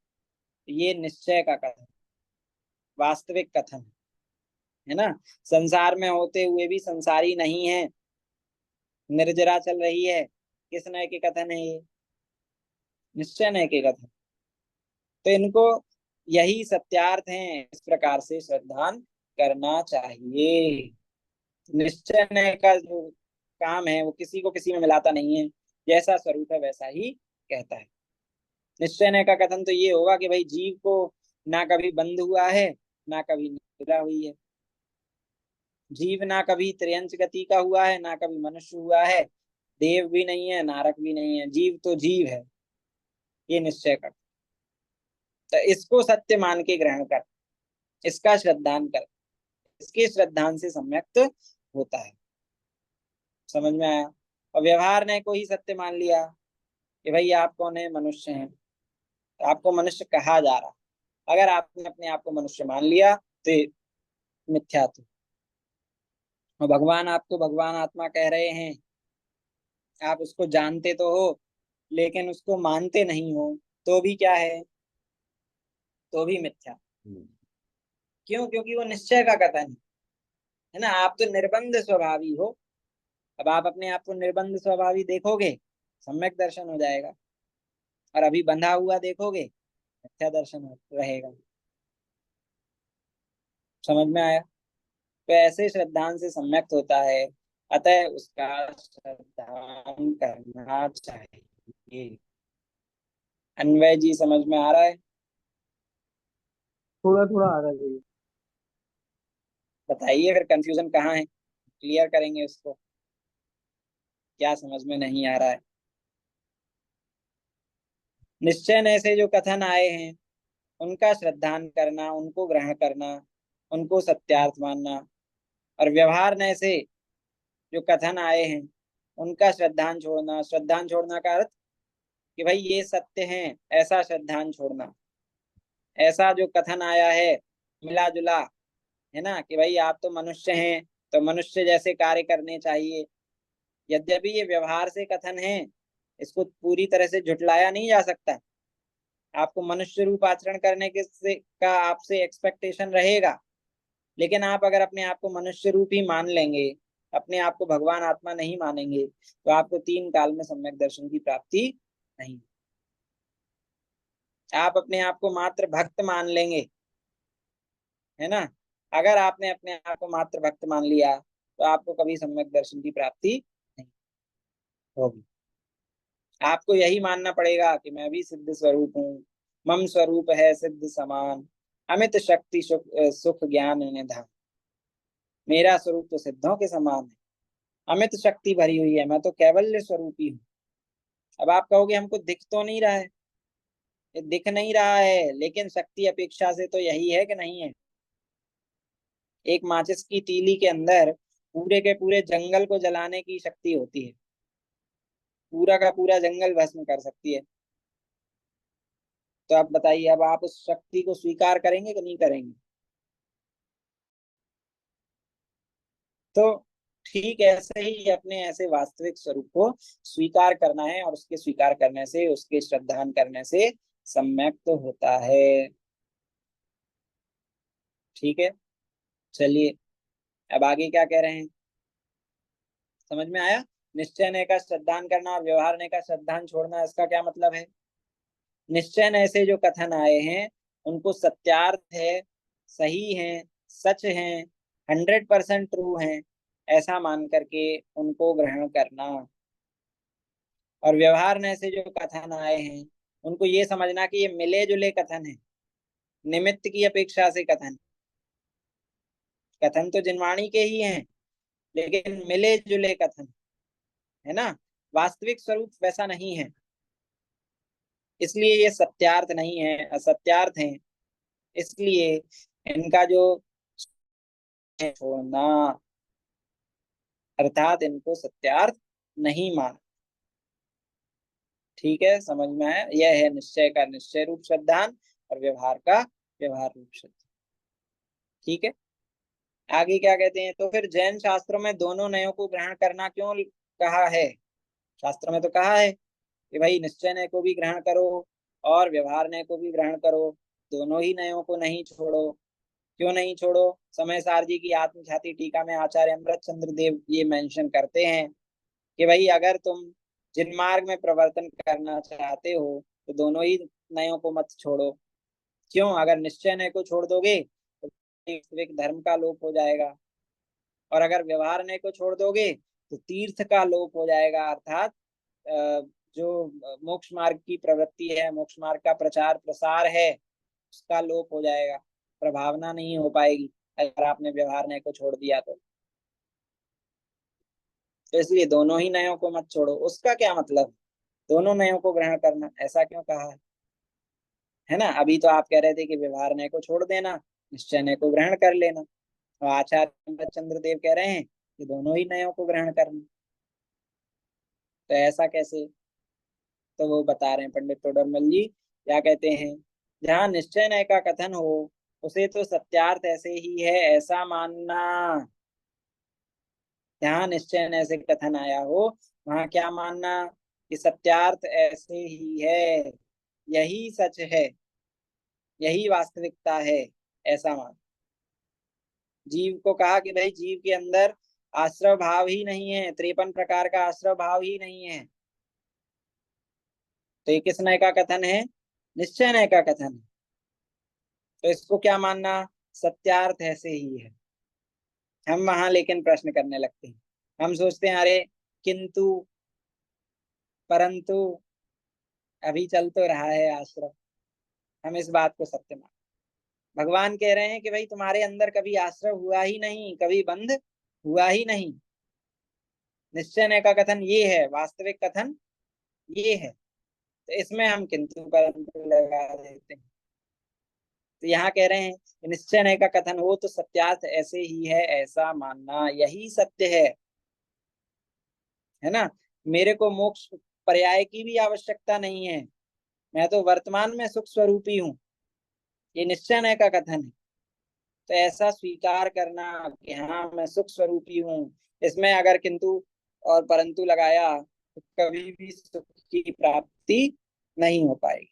ये निश्चय का कथन, वास्तविक कथन है ना। संसार में होते हुए भी संसारी नहीं है, निर्जरा चल रही है, किस नए के कथन है ये, निश्चय नए के कथन। तो इनको यही सत्यार्थ हैं, इस प्रकार से श्रद्धान करना चाहिए। निश्चय नय का जो काम है वो किसी को किसी में मिलाता नहीं है, जैसा स्वरूप है वैसा ही कहता है। निश्चय नय का कथन तो ये होगा कि भाई जीव को ना कभी बंध हुआ है, ना कभी निद्रा हुई है, जीव ना कभी त्रियंच गति का हुआ है, ना कभी मनुष्य हुआ है, देव भी नहीं है, नारक भी नहीं है, जीव तो जीव है, ये निश्चय कर। तो इसको सत्य मान के ग्रहण कर, इसका श्रद्धान कर, इसके श्रद्धान से सम्यक्त होता है। समझ में आया। और व्यवहार ने को ही सत्य मान लिया कि भाई आप कौन है, मनुष्य हैं, तो आपको मनुष्य कहा जा रहा, अगर आपने अपने आप को मनुष्य मान लिया तो ये मिथ्यात्व। और भगवान आपको भगवान आत्मा कह रहे हैं, आप उसको जानते तो हो लेकिन उसको मानते नहीं हो, तो भी क्या है, तो भी मिथ्या। हम्म, क्यों? क्योंकि वो निश्चय का कथन है ना। आप तो निर्बंध स्वभावी हो। अब आप अपने आप को निर्बंध स्वभावी देखोगे, सम्यक दर्शन हो जाएगा। और अभी बंधा हुआ देखोगे, मिथ्या दर्शन रहेगा। समझ में आया? तो ऐसे श्रद्धान से सम्यक्त होता है, अतः उसका श्रद्धान करना चाहिए। अन्वय जी समझ में आ रहा है? थोड़ा थोड़ा आ रहा है जी। बताइए फिर कंफ्यूजन कहाँ है, क्लियर करेंगे उसको। क्या समझ में नहीं आ रहा है? निश्चय न से जो कथन आए हैं उनका श्रद्धान करना, उनको ग्रहण करना, उनको सत्यार्थ मानना। और व्यवहार न से जो कथन आए हैं उनका श्रद्धान छोड़ना। श्रद्धान छोड़ना का अर्थ कि भाई ये सत्य है, ऐसा श्रद्धान छोड़ना। ऐसा जो कथन आया है मिला जुला, है ना, कि भाई आप तो मनुष्य हैं तो मनुष्य जैसे कार्य करने चाहिए। यद्यपि ये व्यवहार से कथन है, इसको पूरी तरह से झुटलाया नहीं जा सकता। आपको मनुष्य रूप आचरण करने के से का आपसे एक्सपेक्टेशन रहेगा। लेकिन आप अगर अपने आप को मनुष्य रूप ही मान लेंगे, अपने आप को भगवान आत्मा नहीं मानेंगे, तो आपको तीन काल में सम्यक दर्शन की प्राप्ति नहीं। आप अपने आप को मात्र भक्त मान लेंगे, है ना। अगर आपने अपने आप को मात्र भक्त मान लिया तो आपको कभी सम्यक दर्शन की प्राप्ति नहीं होगी। आपको यही मानना पड़ेगा कि मैं भी सिद्ध स्वरूप हूँ, मम स्वरूप है सिद्ध समान, अमित शक्ति सुख सुख ज्ञान निधान। मेरा स्वरूप तो सिद्धों के समान है, अमित शक्ति भरी हुई है, मैं तो कैवल्य स्वरूपी हूँ। अब आप कहोगे हमको दिख तो नहीं रहा है। ये दिख नहीं रहा है लेकिन शक्ति अपेक्षा से तो यही है कि नहीं है। एक माचिस की तीली के अंदर पूरे के पूरे जंगल को जलाने की शक्ति होती है, पूरा का पूरा जंगल भस्म कर सकती है। तो आप बताइए, अब आप उस शक्ति को स्वीकार करेंगे कि नहीं करेंगे? तो ठीक ऐसे ही अपने ऐसे वास्तविक स्वरूप को स्वीकार करना है, और उसके स्वीकार करने से, उसके श्रद्धान करने से सम्यक तो होता है। ठीक है, चलिए अब आगे क्या कह रहे हैं, समझ में आया? निश्चय ने का श्रद्धान करना और व्यवहार ने का श्रद्धान छोड़ना, इसका क्या मतलब है? निश्चय ने से जो कथन आए हैं उनको सत्यार्थ है, सही है, सच है, 100% ट्रू है, ऐसा मान करके उनको ग्रहण करना। और व्यवहार ने से जो कथन आए हैं उनको ये समझना कि ये मिले जुले कथन है, निमित्त की अपेक्षा से कथन। कथन तो जिनवाणी के ही हैं लेकिन मिले जुले कथन, है ना। वास्तविक स्वरूप वैसा नहीं है, इसलिए ये सत्यार्थ नहीं है, असत्यार्थ है। इसलिए इनका जो छोड़ना, अर्थात इनको सत्यार्थ नहीं माना। ठीक है, समझ में आया? यह है निश्चय का निश्चय रूप श्रद्धान और व्यवहार का व्यवहार रूप श्रद्धान। ठीक है, आगे क्या कहते हैं, तो फिर जैन शास्त्रों में दोनों नयों को ग्रहण करना क्यों कहा है? शास्त्र में तो कहा है कि भाई निश्चय नय को भी ग्रहण करो और व्यवहार नय को भी ग्रहण करो, दोनों ही नयों को नहीं छोड़ो। क्यों नहीं छोड़ो? समय सार जी की आत्मख्याति टीका में आचार्य अमृत चंद्र देव ये मेंशन करते हैं कि भाई अगर तुम जिन मार्ग में प्रवर्तन करना चाहते हो तो दोनों ही नयों को मत छोड़ो। क्यों? अगर निश्चय नय को छोड़ दोगे तो वास्तविक धर्म का लोप हो जाएगा, और अगर व्यवहार नय को छोड़ दोगे तो तीर्थ का लोप हो जाएगा। अर्थात जो मोक्ष मार्ग की प्रवृत्ति है, मोक्ष मार्ग का प्रचार प्रसार है, उसका लोप हो जाएगा, प्रभावना नहीं हो पाएगी अगर आपने व्यवहार नय को छोड़ दिया तो इसलिए दोनों ही नयों को मत छोड़ो। उसका क्या मतलब, दोनों नयों को ग्रहण करना, ऐसा क्यों कहा है ना? अभी तो आप कह रहे थे कि व्यवहार नय को छोड़ देना, निश्चय नय को ग्रहण कर लेना, और आचार्य चंद्रदेव कह रहे हैं कि दोनों ही नयों को ग्रहण करना। तो ऐसा कैसे? तो वो बता रहे हैं पंडित तोडरमल जी, क्या कहते हैं, जहाँ निश्चय नय का कथन हो उसे तो सत्यार्थ ऐसे ही है ऐसा मानना। जहाँ निश्चय न ऐसे कथन आया हो वहां क्या मानना कि सत्यार्थ ऐसे ही है, यही सच है, यही वास्तविकता है, ऐसा मान। जीव को कहा कि भाई जीव के अंदर आश्रव भाव ही नहीं है, 53 प्रकार का आश्रव भाव ही नहीं है। तो ये किस नय का कथन है? निश्चय नय का कथन है। तो इसको क्या मानना? सत्यार्थ ऐसे ही है। हम वहां लेकिन प्रश्न करने लगते हैं। हम सोचते हैं अरे किंतु परंतु अभी चल तो रहा है आश्रम, हम इस बात को सत्य मान। भगवान कह रहे हैं कि भाई तुम्हारे अंदर कभी आश्रय हुआ ही नहीं, कभी बंध हुआ ही नहीं। निश्चय नय का कथन ये है, वास्तविक कथन ये है। तो इसमें हम किंतु परंतु लगा देते हैं। तो यहाँ कह रहे हैं कि निश्चय नय का कथन हो तो सत्यार्थ ऐसे ही है, ऐसा मानना यही सत्य है ना। मेरे को मोक्ष पर्याय की भी आवश्यकता नहीं है, मैं तो वर्तमान में सुख स्वरूपी हूँ, ये निश्चय नय का कथन है। तो ऐसा स्वीकार करना कि हाँ मैं सुख स्वरूपी हूँ, इसमें अगर किंतु और परंतु लगाया तो कभी भी सुख की प्राप्ति नहीं हो पाएगी।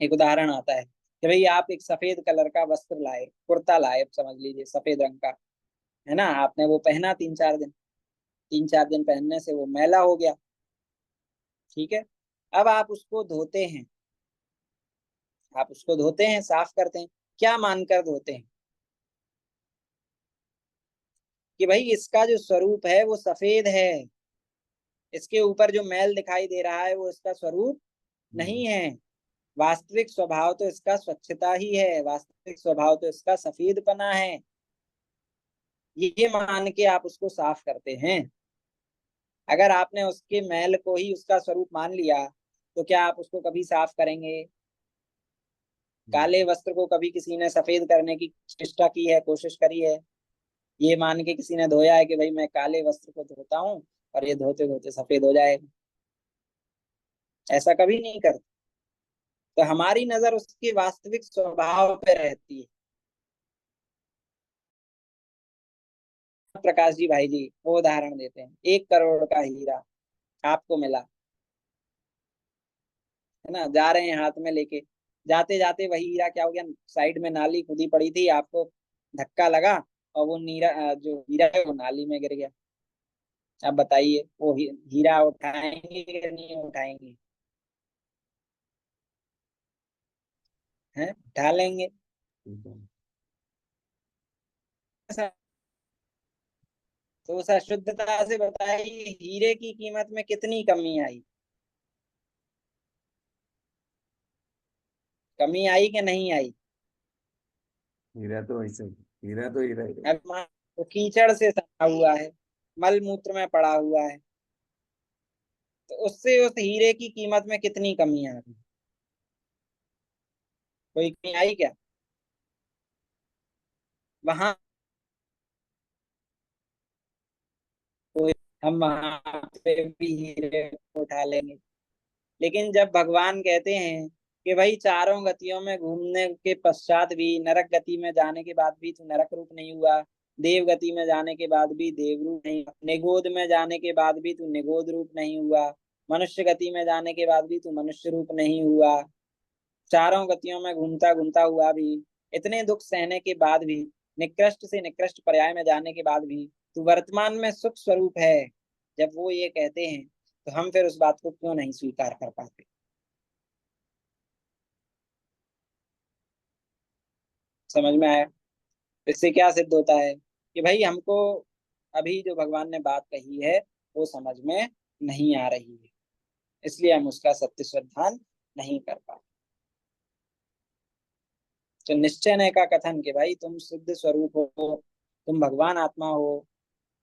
एक उदाहरण आता है कि भाई आप एक सफेद कलर का वस्त्र लाए, कुर्ता लाए, अब समझ लीजिए सफेद रंग का, है ना। आपने वो पहना 3-4 दिन, 3-4 दिन पहनने से वो मैला हो गया, ठीक है। अब आप उसको धोते हैं, आप उसको धोते हैं, साफ करते हैं, क्या मानकर धोते हैं? कि भाई इसका जो स्वरूप है वो सफेद है, इसके ऊपर जो मैल दिखाई दे रहा है वो इसका स्वरूप नहीं है। वास्तविक स्वभाव तो इसका स्वच्छता ही है, वास्तविक स्वभाव तो इसका सफेदपना है। ये मान के आप उसको साफ करते हैं। अगर आपने उसके मैल को ही उसका स्वरूप मान लिया तो क्या आप उसको कभी साफ करेंगे? काले वस्त्र को कभी किसी ने सफेद करने की चेष्टा की है, कोशिश करी है? ये मान के किसी ने धोया है कि भाई मैं काले वस्त्र को धोता हूँ और ये धोते धोते सफेद हो जाएगा? ऐसा कभी नहीं करते। तो हमारी नजर उसके वास्तविक स्वभाव पे रहती है। प्रकाश जी भाई जी वो उदाहरण देते हैं, 1 करोड़ का हीरा आपको मिला, है ना। जा रहे हैं हाथ में लेके, जाते जाते वही हीरा क्या हो गया, साइड में नाली खुदी पड़ी थी, आपको धक्का लगा और वो जो हीरा है वो नाली में गिर गया। अब बताइए वो हीरा उठाएंगे कि नहीं उठाएंगे? हैं, उठा लेंगे। ऐसा- तो उस अशुद्धता से बताइए हीरे की कीमत में कितनी कमी आई? कमी आई कि नहीं आई? हीरा तो ऐसे ही, हीरा तो हीरा ही अब रहेगा। वो कीचड़ से सना हुआ है, मल मूत्र में पड़ा हुआ है, तो उससे उस हीरे की कीमत में कितनी कमी आ गई? कोई कमी आई क्या वहां? कोई, हम वहां पे भी हीरे को उठा लेंगे। लेकिन जब भगवान कहते हैं कि भाई चारों गतियों में घूमने के पश्चात भी, नरक गति में जाने के बाद भी तू नरक रूप नहीं हुआ, देव गति में जाने के बाद भी देव रूप नहीं हुआ, निगोद में जाने के बाद भी तू निगोद रूप नहीं हुआ, मनुष्य गति में जाने के बाद भी तू मनुष्य रूप नहीं हुआ, चारों गतियों में घूमता घूमता हुआ भी, इतने दुख सहने के बाद भी, निकृष्ट से निकृष्ट पर्याय में जाने के बाद भी तू वर्तमान में सुख स्वरूप है। जब वो ये कहते हैं तो हम फिर उस बात को क्यों नहीं स्वीकार कर पाते? समझ में आया? इससे क्या सिद्ध होता है कि भाई हमको अभी जो भगवान ने बात कही है वो समझ में नहीं आ रही है, इसलिए हम उसका सत्य श्रद्धान नहीं कर पाते। तो निश्चय नय का कथन कि भाई तुम शुद्ध स्वरूप हो, तुम भगवान आत्मा हो,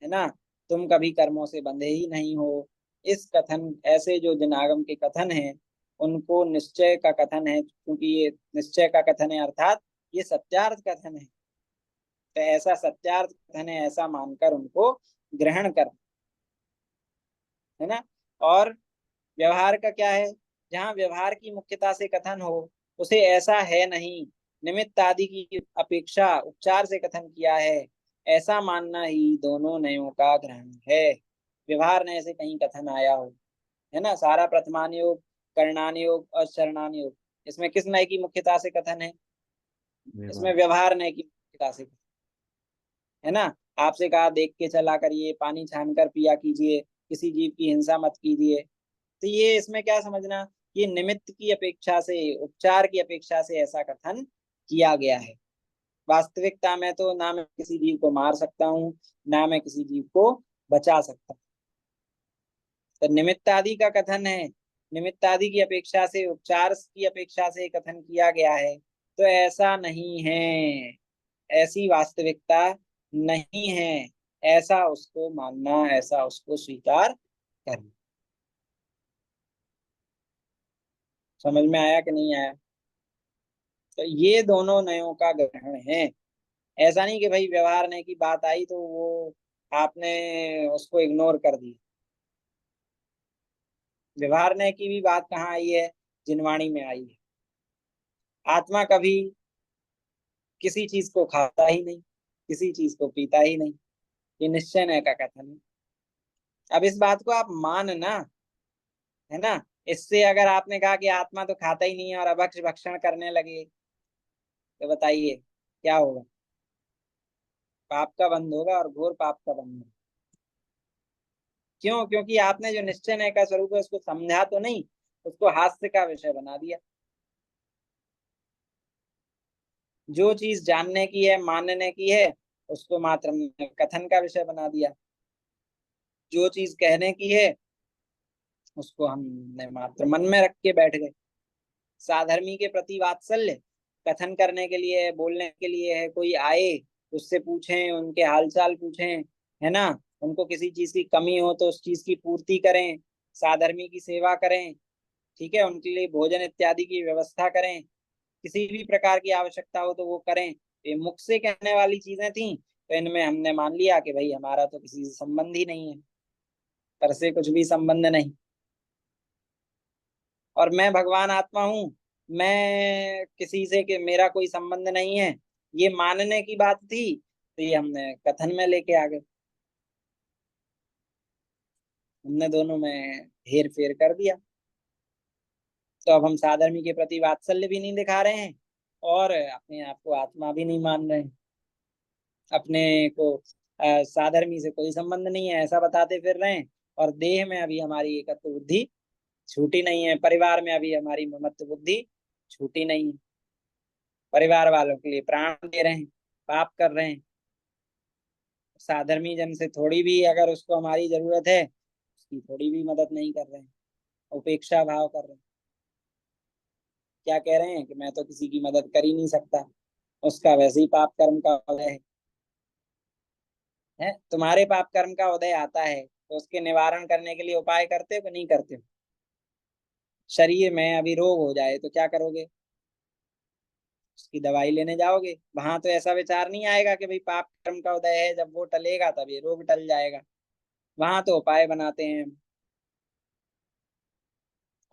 है ना, तुम कभी कर्मों से बंधे ही नहीं हो, इस कथन, ऐसे जो जनागम के कथन हैं उनको निश्चय का कथन है, क्योंकि ये निश्चय का कथन है अर्थात ये सत्यार्थ कथन है। तो ऐसा सत्यार्थ कथन है ऐसा मानकर उनको ग्रहण कर, है ना। और व्यवहार का क्या है? जहाँ व्यवहार की मुख्यता से कथन हो उसे ऐसा है नहीं, निमित्त आदि की अपेक्षा उपचार से कथन किया है, ऐसा मानना ही दोनों नयों का ग्रहण है। व्यवहार नय से कहीं कथन आया हो, है ना, सारा प्रथमान योग, कर्णान योग और शरणान योग, इसमें किस नय की मुख्यता से कथन है? इसमें व्यवहार। व्यवहार नय की मुख्यता से, है ना। आपसे कहा देख के चला करिए, पानी छान कर पिया कीजिए, किसी जीव की हिंसा मत कीजिए। तो ये इसमें क्या समझना, ये निमित्त की अपेक्षा से, उपचार की अपेक्षा से ऐसा कथन किया गया है। वास्तविकता में तो ना मैं किसी जीव को मार सकता हूँ, ना मैं किसी जीव को बचा सकता हूँ। तो निमित्त आदि का कथन है, निमित्त आदि की अपेक्षा से, उपचार की अपेक्षा से कथन किया गया है, तो ऐसा नहीं है, ऐसी वास्तविकता नहीं है, ऐसा उसको मानना, ऐसा उसको स्वीकार करना। समझ में आया कि नहीं आया? तो ये दोनों नयों का ग्रहण है। ऐसा नहीं कि भाई व्यवहार नय की बात आई तो वो आपने उसको इग्नोर कर दी। व्यवहार नय की भी बात कहाँ आई है? जिनवाणी में आई है। आत्मा कभी किसी चीज को खाता ही नहीं, किसी चीज को पीता ही नहीं, ये निश्चय नय का कथन है। अब इस बात को आप मानना, है ना। इससे अगर आपने कहा कि आत्मा तो खाता ही नहीं है और अभक्ष भक्षण करने लगे, तो बताइए क्या होगा? पाप का बंध होगा, और घोर पाप का बंध होगा। क्यों? क्योंकि आपने जो निश्चय नय का स्वरूप है उसको समझा तो नहीं, उसको हास्य का विषय बना दिया। जो चीज जानने की है, मानने की है, उसको मात्र हमने कथन का विषय बना दिया। जो चीज कहने की है, उसको हमने मात्र मन में रख के बैठ गए। साधर्मी के प्रति वात्सल्य कथन करने के लिए, बोलने के लिए है, कोई आए उससे पूछें, उनके हालचाल पूछें, है ना, उनको किसी चीज की कमी हो तो उस चीज की पूर्ति करें, साधर्मी की सेवा करें, ठीक है, उनके लिए भोजन इत्यादि की व्यवस्था करें, किसी भी प्रकार की आवश्यकता हो तो वो करें। ये मुख से कहने वाली चीजें थी, तो इनमें हमने मान लिया कि भाई हमारा तो किसी से संबंध ही नहीं है, पर से कुछ भी संबंध नहीं। और मैं भगवान आत्मा हूं, मैं किसी से कि मेरा कोई संबंध नहीं है, ये मानने की बात थी, तो ये हमने कथन में लेके आ गए। हमने दोनों में हेर फेर कर दिया। तो अब हम साधर्मी के प्रति वात्सल्य भी नहीं दिखा रहे हैं, और अपने आप को आत्मा भी नहीं मान रहे हैं। अपने को साधर्मी से कोई संबंध नहीं है ऐसा बताते फिर रहे हैं, और देह में अभी हमारी एकत्व बुद्धि छूटी नहीं है, परिवार में अभी हमारी ममत्व बुद्धि छूटी नहीं है, परिवार वालों के लिए प्राण दे रहे हैं, पाप कर रहे हैं। साधर्मी जन से थोड़ी भी अगर उसको हमारी जरूरत है, उसकी थोड़ी भी मदद नहीं कर रहे हैं, उपेक्षा भाव कर रहे हैं। क्या कह रहे हैं कि मैं तो किसी की मदद कर ही नहीं सकता, उसका वैसे ही पाप कर्म का उदय है। तुम्हारे पाप कर्म का उदय आता है तो उसके निवारण करने के लिए उपाय करते हो कि नहीं करते हो? शरीर में अभी रोग हो जाए तो क्या करोगे? उसकी दवाई लेने जाओगे। वहां तो ऐसा विचार नहीं आएगा कि भाई पाप कर्म का उदय है, जब वो टलेगा तब ये रोग टल जाएगा। वहां तो उपाय बनाते हैं।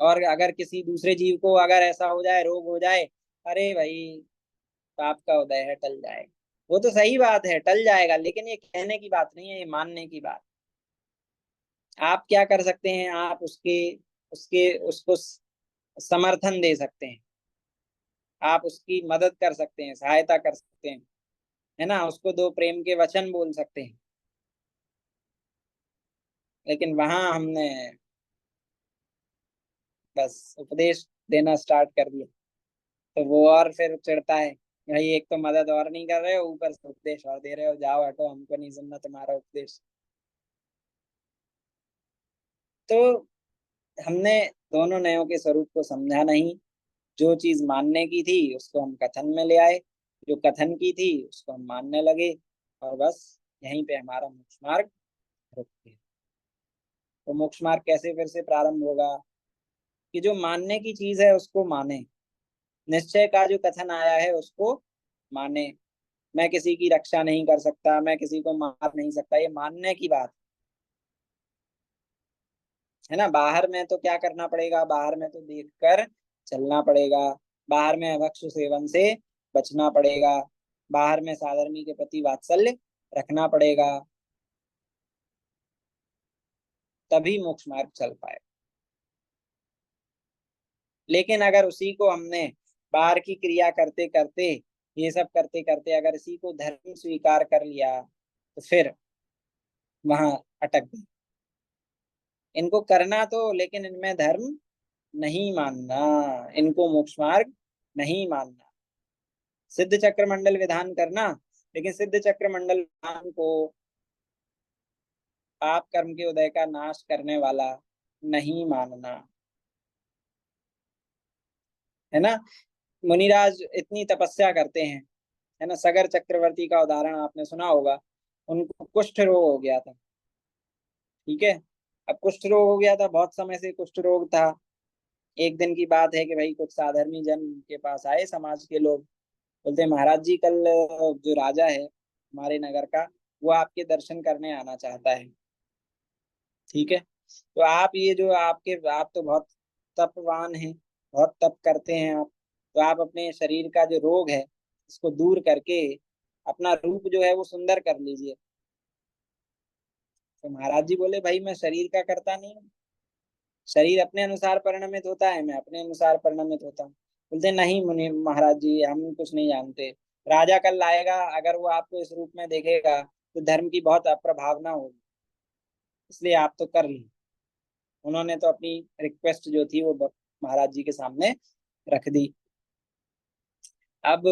और अगर किसी दूसरे जीव को अगर ऐसा हो जाए, रोग हो जाए, अरे भाई पाप का उदय है, टल जाएगा। वो तो सही बात है, टल जाएगा, लेकिन ये कहने की बात नहीं है, ये मानने की बात। आप क्या कर सकते हैं? आप उसके उसके उसको समर्थन दे सकते हैं, आप उसकी मदद कर सकते हैं, सहायता कर सकते हैं, है ना, उसको दो प्रेम के वचन बोल सकते हैं। लेकिन वहां हमने बस उपदेश देना स्टार्ट कर दिया, तो वो और फिर चिढ़ता है, भाई एक तो मदद और नहीं कर रहे हो, ऊपर से उपदेश और दे रहे हो, जाओ हटो, हमको नहीं सुनना तुम्हारा उपदेश। तो हमने दोनों नयों के स्वरूप को समझा नहीं। जो चीज मानने की थी उसको हम कथन में ले आए, जो कथन की थी उसको हम मानने लगे, और बस यहीं पे हमारा मोक्ष मार्ग रुक गया। तो मोक्ष मार्ग कैसे फिर से प्रारंभ होगा? कि जो मानने की चीज है उसको माने, निश्चय का जो कथन आया है उसको माने। मैं किसी की रक्षा नहीं कर सकता, मैं किसी को मार नहीं सकता, ये मानने की बात है ना। बाहर में तो क्या करना पड़ेगा? बाहर में तो देखकर चलना पड़ेगा, बाहर में अभक्ष सेवन से बचना पड़ेगा, बाहर में साधर्मी के प्रति वात्सल्य रखना पड़ेगा, तभी मोक्ष मार्ग चल पाए। लेकिन अगर उसी को हमने बाहर की क्रिया करते करते, ये सब करते करते अगर इसी को धर्म स्वीकार कर लिया, तो फिर वहां अटक गए। इनको करना तो, लेकिन इनमें धर्म नहीं मानना, इनको मोक्ष मार्ग नहीं मानना। सिद्ध चक्र मंडल विधान करना, लेकिन सिद्ध चक्र मंडल विधान को पाप कर्म के उदय का नाश करने वाला नहीं मानना, है ना। मुनिराज इतनी तपस्या करते हैं, है ना। सगर चक्रवर्ती का उदाहरण आपने सुना होगा। उनको कुष्ठ रोग हो गया था, ठीक है। अब कुष्ठ रोग हो गया था, बहुत समय से कुष्ठ रोग था। एक दिन की बात है कि भाई कुछ साधर्मी जन के पास आए, समाज के लोग। बोलते महाराज जी, कल जो राजा है हमारे नगर का, वो आपके दर्शन करने आना चाहता है, ठीक है। तो आप ये जो आपके, आप तो बहुत तपवान हैं, बहुत तप करते हैं आप, तो आप अपने शरीर का जो रोग है इसको दूर करके अपना रूप जो है वो सुंदर कर लीजिए। तो महाराज जी बोले भाई मैं शरीर का करता नहीं हूँ, शरीर अपने अनुसार परिणमित होता है, मैं अपने अनुसार परिणमित होता हूँ। बोलते नहीं मुनि महाराज जी, हम कुछ नहीं जानते। राजा कल आएगा, अगर वो आपको इस रूप में देखेगा तो धर्म की बहुत अप्रभावना होगी, इसलिए आप तो कर ली। उन्होंने तो अपनी रिक्वेस्ट जो थी वो महाराज जी के सामने रख दी। अब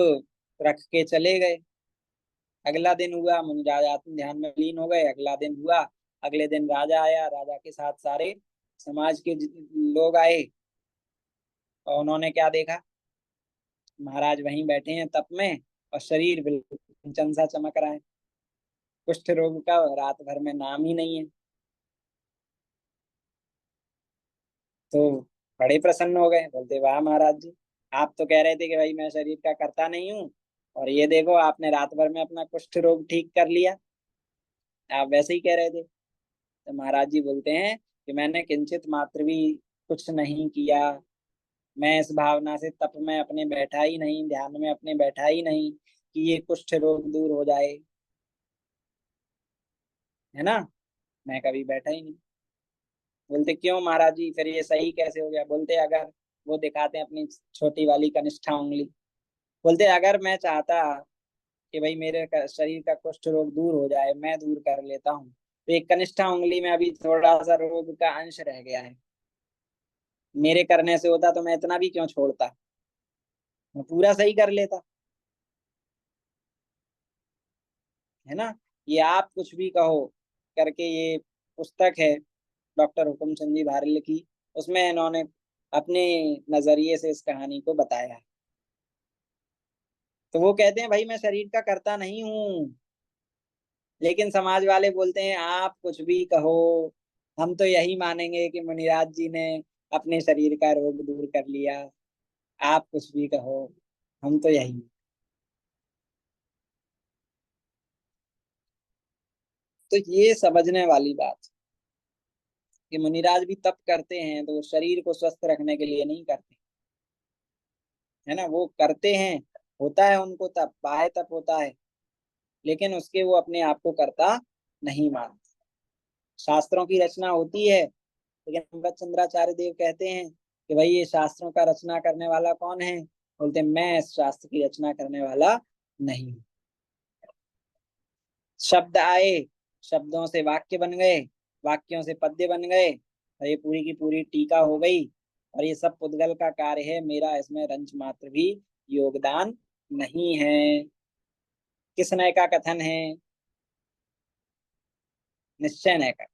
रख के चले गए। अगला दिन हुआ, मुनिराज आत्म ध्यान में लीन हो गए। अगला दिन हुआ, अगले दिन राजा आया, राजा के साथ सारे समाज के लोग आए। और उन्होंने क्या देखा, महाराज वहीं बैठे हैं तप में, और शरीर बिल्कुल कंचन सा चमक रहा है। कुष्ठ रोग का रात भर में नाम ही नहीं है। तो बड़े प्रसन्न हो गए, बोलते वाह महाराज जी, आप तो कह रहे थे कि भाई मैं शरीर का करता नहीं हूँ, और ये देखो आपने रात भर में अपना कुष्ठ रोग ठीक कर लिया। आप वैसे ही कह रहे थे। तो महाराज जी बोलते हैं कि मैंने किंचित मात्र भी कुछ नहीं किया। मैं इस भावना से तप में अपने बैठा ही नहीं, ध्यान में अपने बैठा ही नहीं कि ये कुष्ठ रोग दूर हो जाए, है ना। मैं कभी बैठा ही नहीं। बोलते क्यों महाराज जी, फिर ये सही कैसे हो गया। बोलते अगर, वो दिखाते हैं अपनी छोटी वाली कनिष्ठा उंगली। बोलते अगर मैं चाहता कि भाई मेरे शरीर का कुष्ठ रोग दूर हो जाए, मैं दूर कर लेता हूँ, तो एक कनिष्ठा उंगली में अभी थोड़ा सा रोग का अंश रह गया है। मेरे करने से होता तो मैं इतना भी क्यों छोड़ता, मैं पूरा सही कर लेता, है ना। ये आप कुछ भी कहो करके ये पुस्तक है डॉक्टर हुकुम चंद जी भारल की। उसमें इन्होंने अपने नजरिए से इस कहानी को बताया है। तो वो कहते हैं भाई मैं शरीर का करता नहीं हूँ, लेकिन समाज वाले बोलते हैं आप कुछ भी कहो, हम तो यही मानेंगे कि मुनिराज जी ने अपने शरीर का रोग दूर कर लिया। आप कुछ भी कहो, हम तो यही। तो ये समझने वाली बात कि मुनिराज भी तप करते हैं, तो वो शरीर को स्वस्थ रखने के लिए नहीं करते, है ना। वो करते हैं, होता है उनको तप, बाह्य तप होता है, लेकिन उसके वो अपने आप को करता नहीं मानते। शास्त्रों की रचना होती है, लेकिन अंगद चंद्राचार्य देव कहते हैं कि भाई ये शास्त्रों का रचना करने वाला कौन है। बोलते मैं इस शास्त्र की रचना करने वाला नहीं हूँ। शब्द आए, शब्दों से वाक्य बन गए, वाक्यों से पद्य बन गए, और ये पूरी की पूरी टीका हो गई। और ये सब पुद्गल का कार्य है, मेरा इसमें रंच मात्र भी योगदान नहीं है। किस नय का कथन है, निश्चय नय का,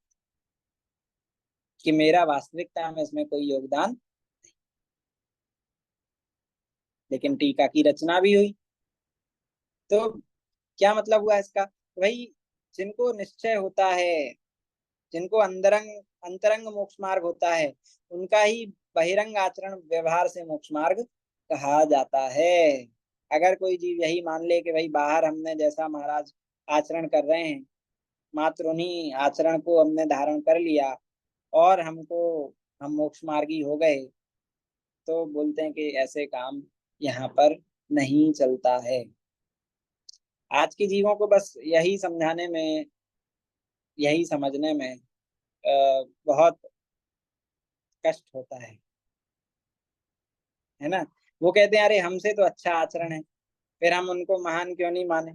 कि मेरा वास्तविकता में इसमें कोई योगदान। लेकिन टीका की रचना भी हुई, तो क्या मतलब हुआ इसका, भाई जिनको निश्चय होता है, जिनको अंतरंग अंतरंग मोक्ष मार्ग होता है, उनका ही बहिरंग आचरण व्यवहार से मोक्ष मार्ग कहा जाता है। अगर कोई जीव यही मान ले कि भाई बाहर हमने जैसा महाराज आचरण कर रहे हैं, मात्र उन्हीं आचरण को हमने धारण कर लिया और हमको, हम मोक्ष मार्गी हो गए, तो बोलते हैं कि ऐसे काम यहाँ पर नहीं चलता है। आज के जीवों को बस यही समझाने में, यही समझने में बहुत कष्ट होता है ना। वो कहते हैं अरे हमसे तो अच्छा आचरण है, फिर हम उनको महान क्यों नहीं माने,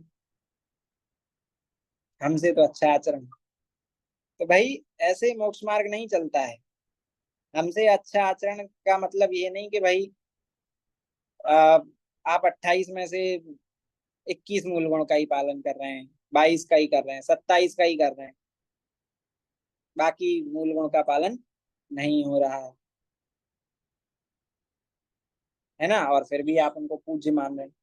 हमसे तो अच्छा आचरण है। तो भाई ऐसे मोक्ष मार्ग नहीं चलता है। हमसे अच्छा आचरण का मतलब ये नहीं कि भाई आ, आप 28 में से 21 मूल गुण का ही पालन कर रहे हैं, 22 का ही कर रहे हैं, 27 का ही कर रहे हैं, बाकी मूल गुण का पालन नहीं हो रहा है ना, और फिर भी आप उनको पूज्य मान रहे हैं।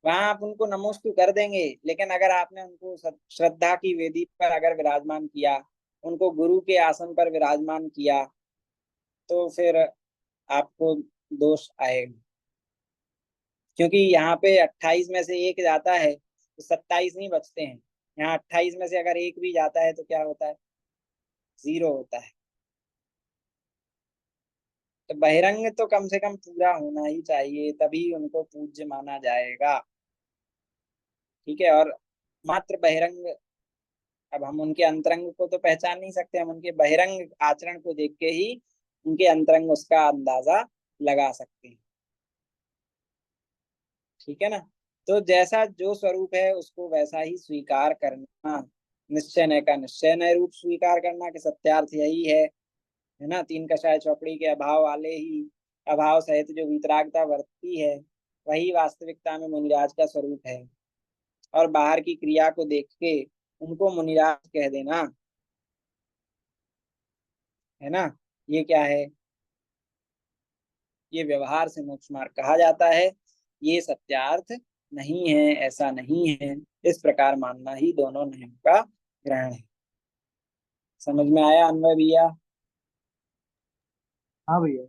वहां आप उनको नमोस्तु कर देंगे, लेकिन अगर आपने उनको श्रद्धा की वेदी पर अगर विराजमान किया, उनको गुरु के आसन पर विराजमान किया, तो फिर आपको दोष आएगा। क्योंकि यहाँ पे 28 में से एक जाता है तो 27 नहीं बचते हैं। यहाँ 28 में से अगर एक भी जाता है तो क्या होता है, 0 होता है। तो बहिरंग तो कम से कम पूरा होना ही चाहिए, तभी उनको पूज्य माना जाएगा। ठीक है। और मात्र बहिरंग, अब हम उनके अंतरंग को तो पहचान नहीं सकते, हम उनके बहिरंग आचरण को देख के ही उनके अंतरंग उसका अंदाजा लगा सकते हैं। ठीक है ना। तो जैसा जो स्वरूप है उसको वैसा ही स्वीकार करना, निश्चय नय का निश्चय नय रूप स्वीकार करना कि सत्यार्थ यही है ना। तीन कषाय चौकड़ी के अभाव वाले ही अभाव सहित जो वितरागता वर्तती है, वही वास्तविकता में मुनिराज का स्वरूप है। और बाहर की क्रिया को देख के उनको मुनिराज कह देना, है ना, ये क्या है, ये व्यवहार से मोक्ष मार्ग कहा जाता है। ये सत्यार्थ नहीं है, ऐसा नहीं है। इस प्रकार मानना ही दोनों नियम का ग्रहण है। समझ में आया अन्वय भैया? हाँ भैया।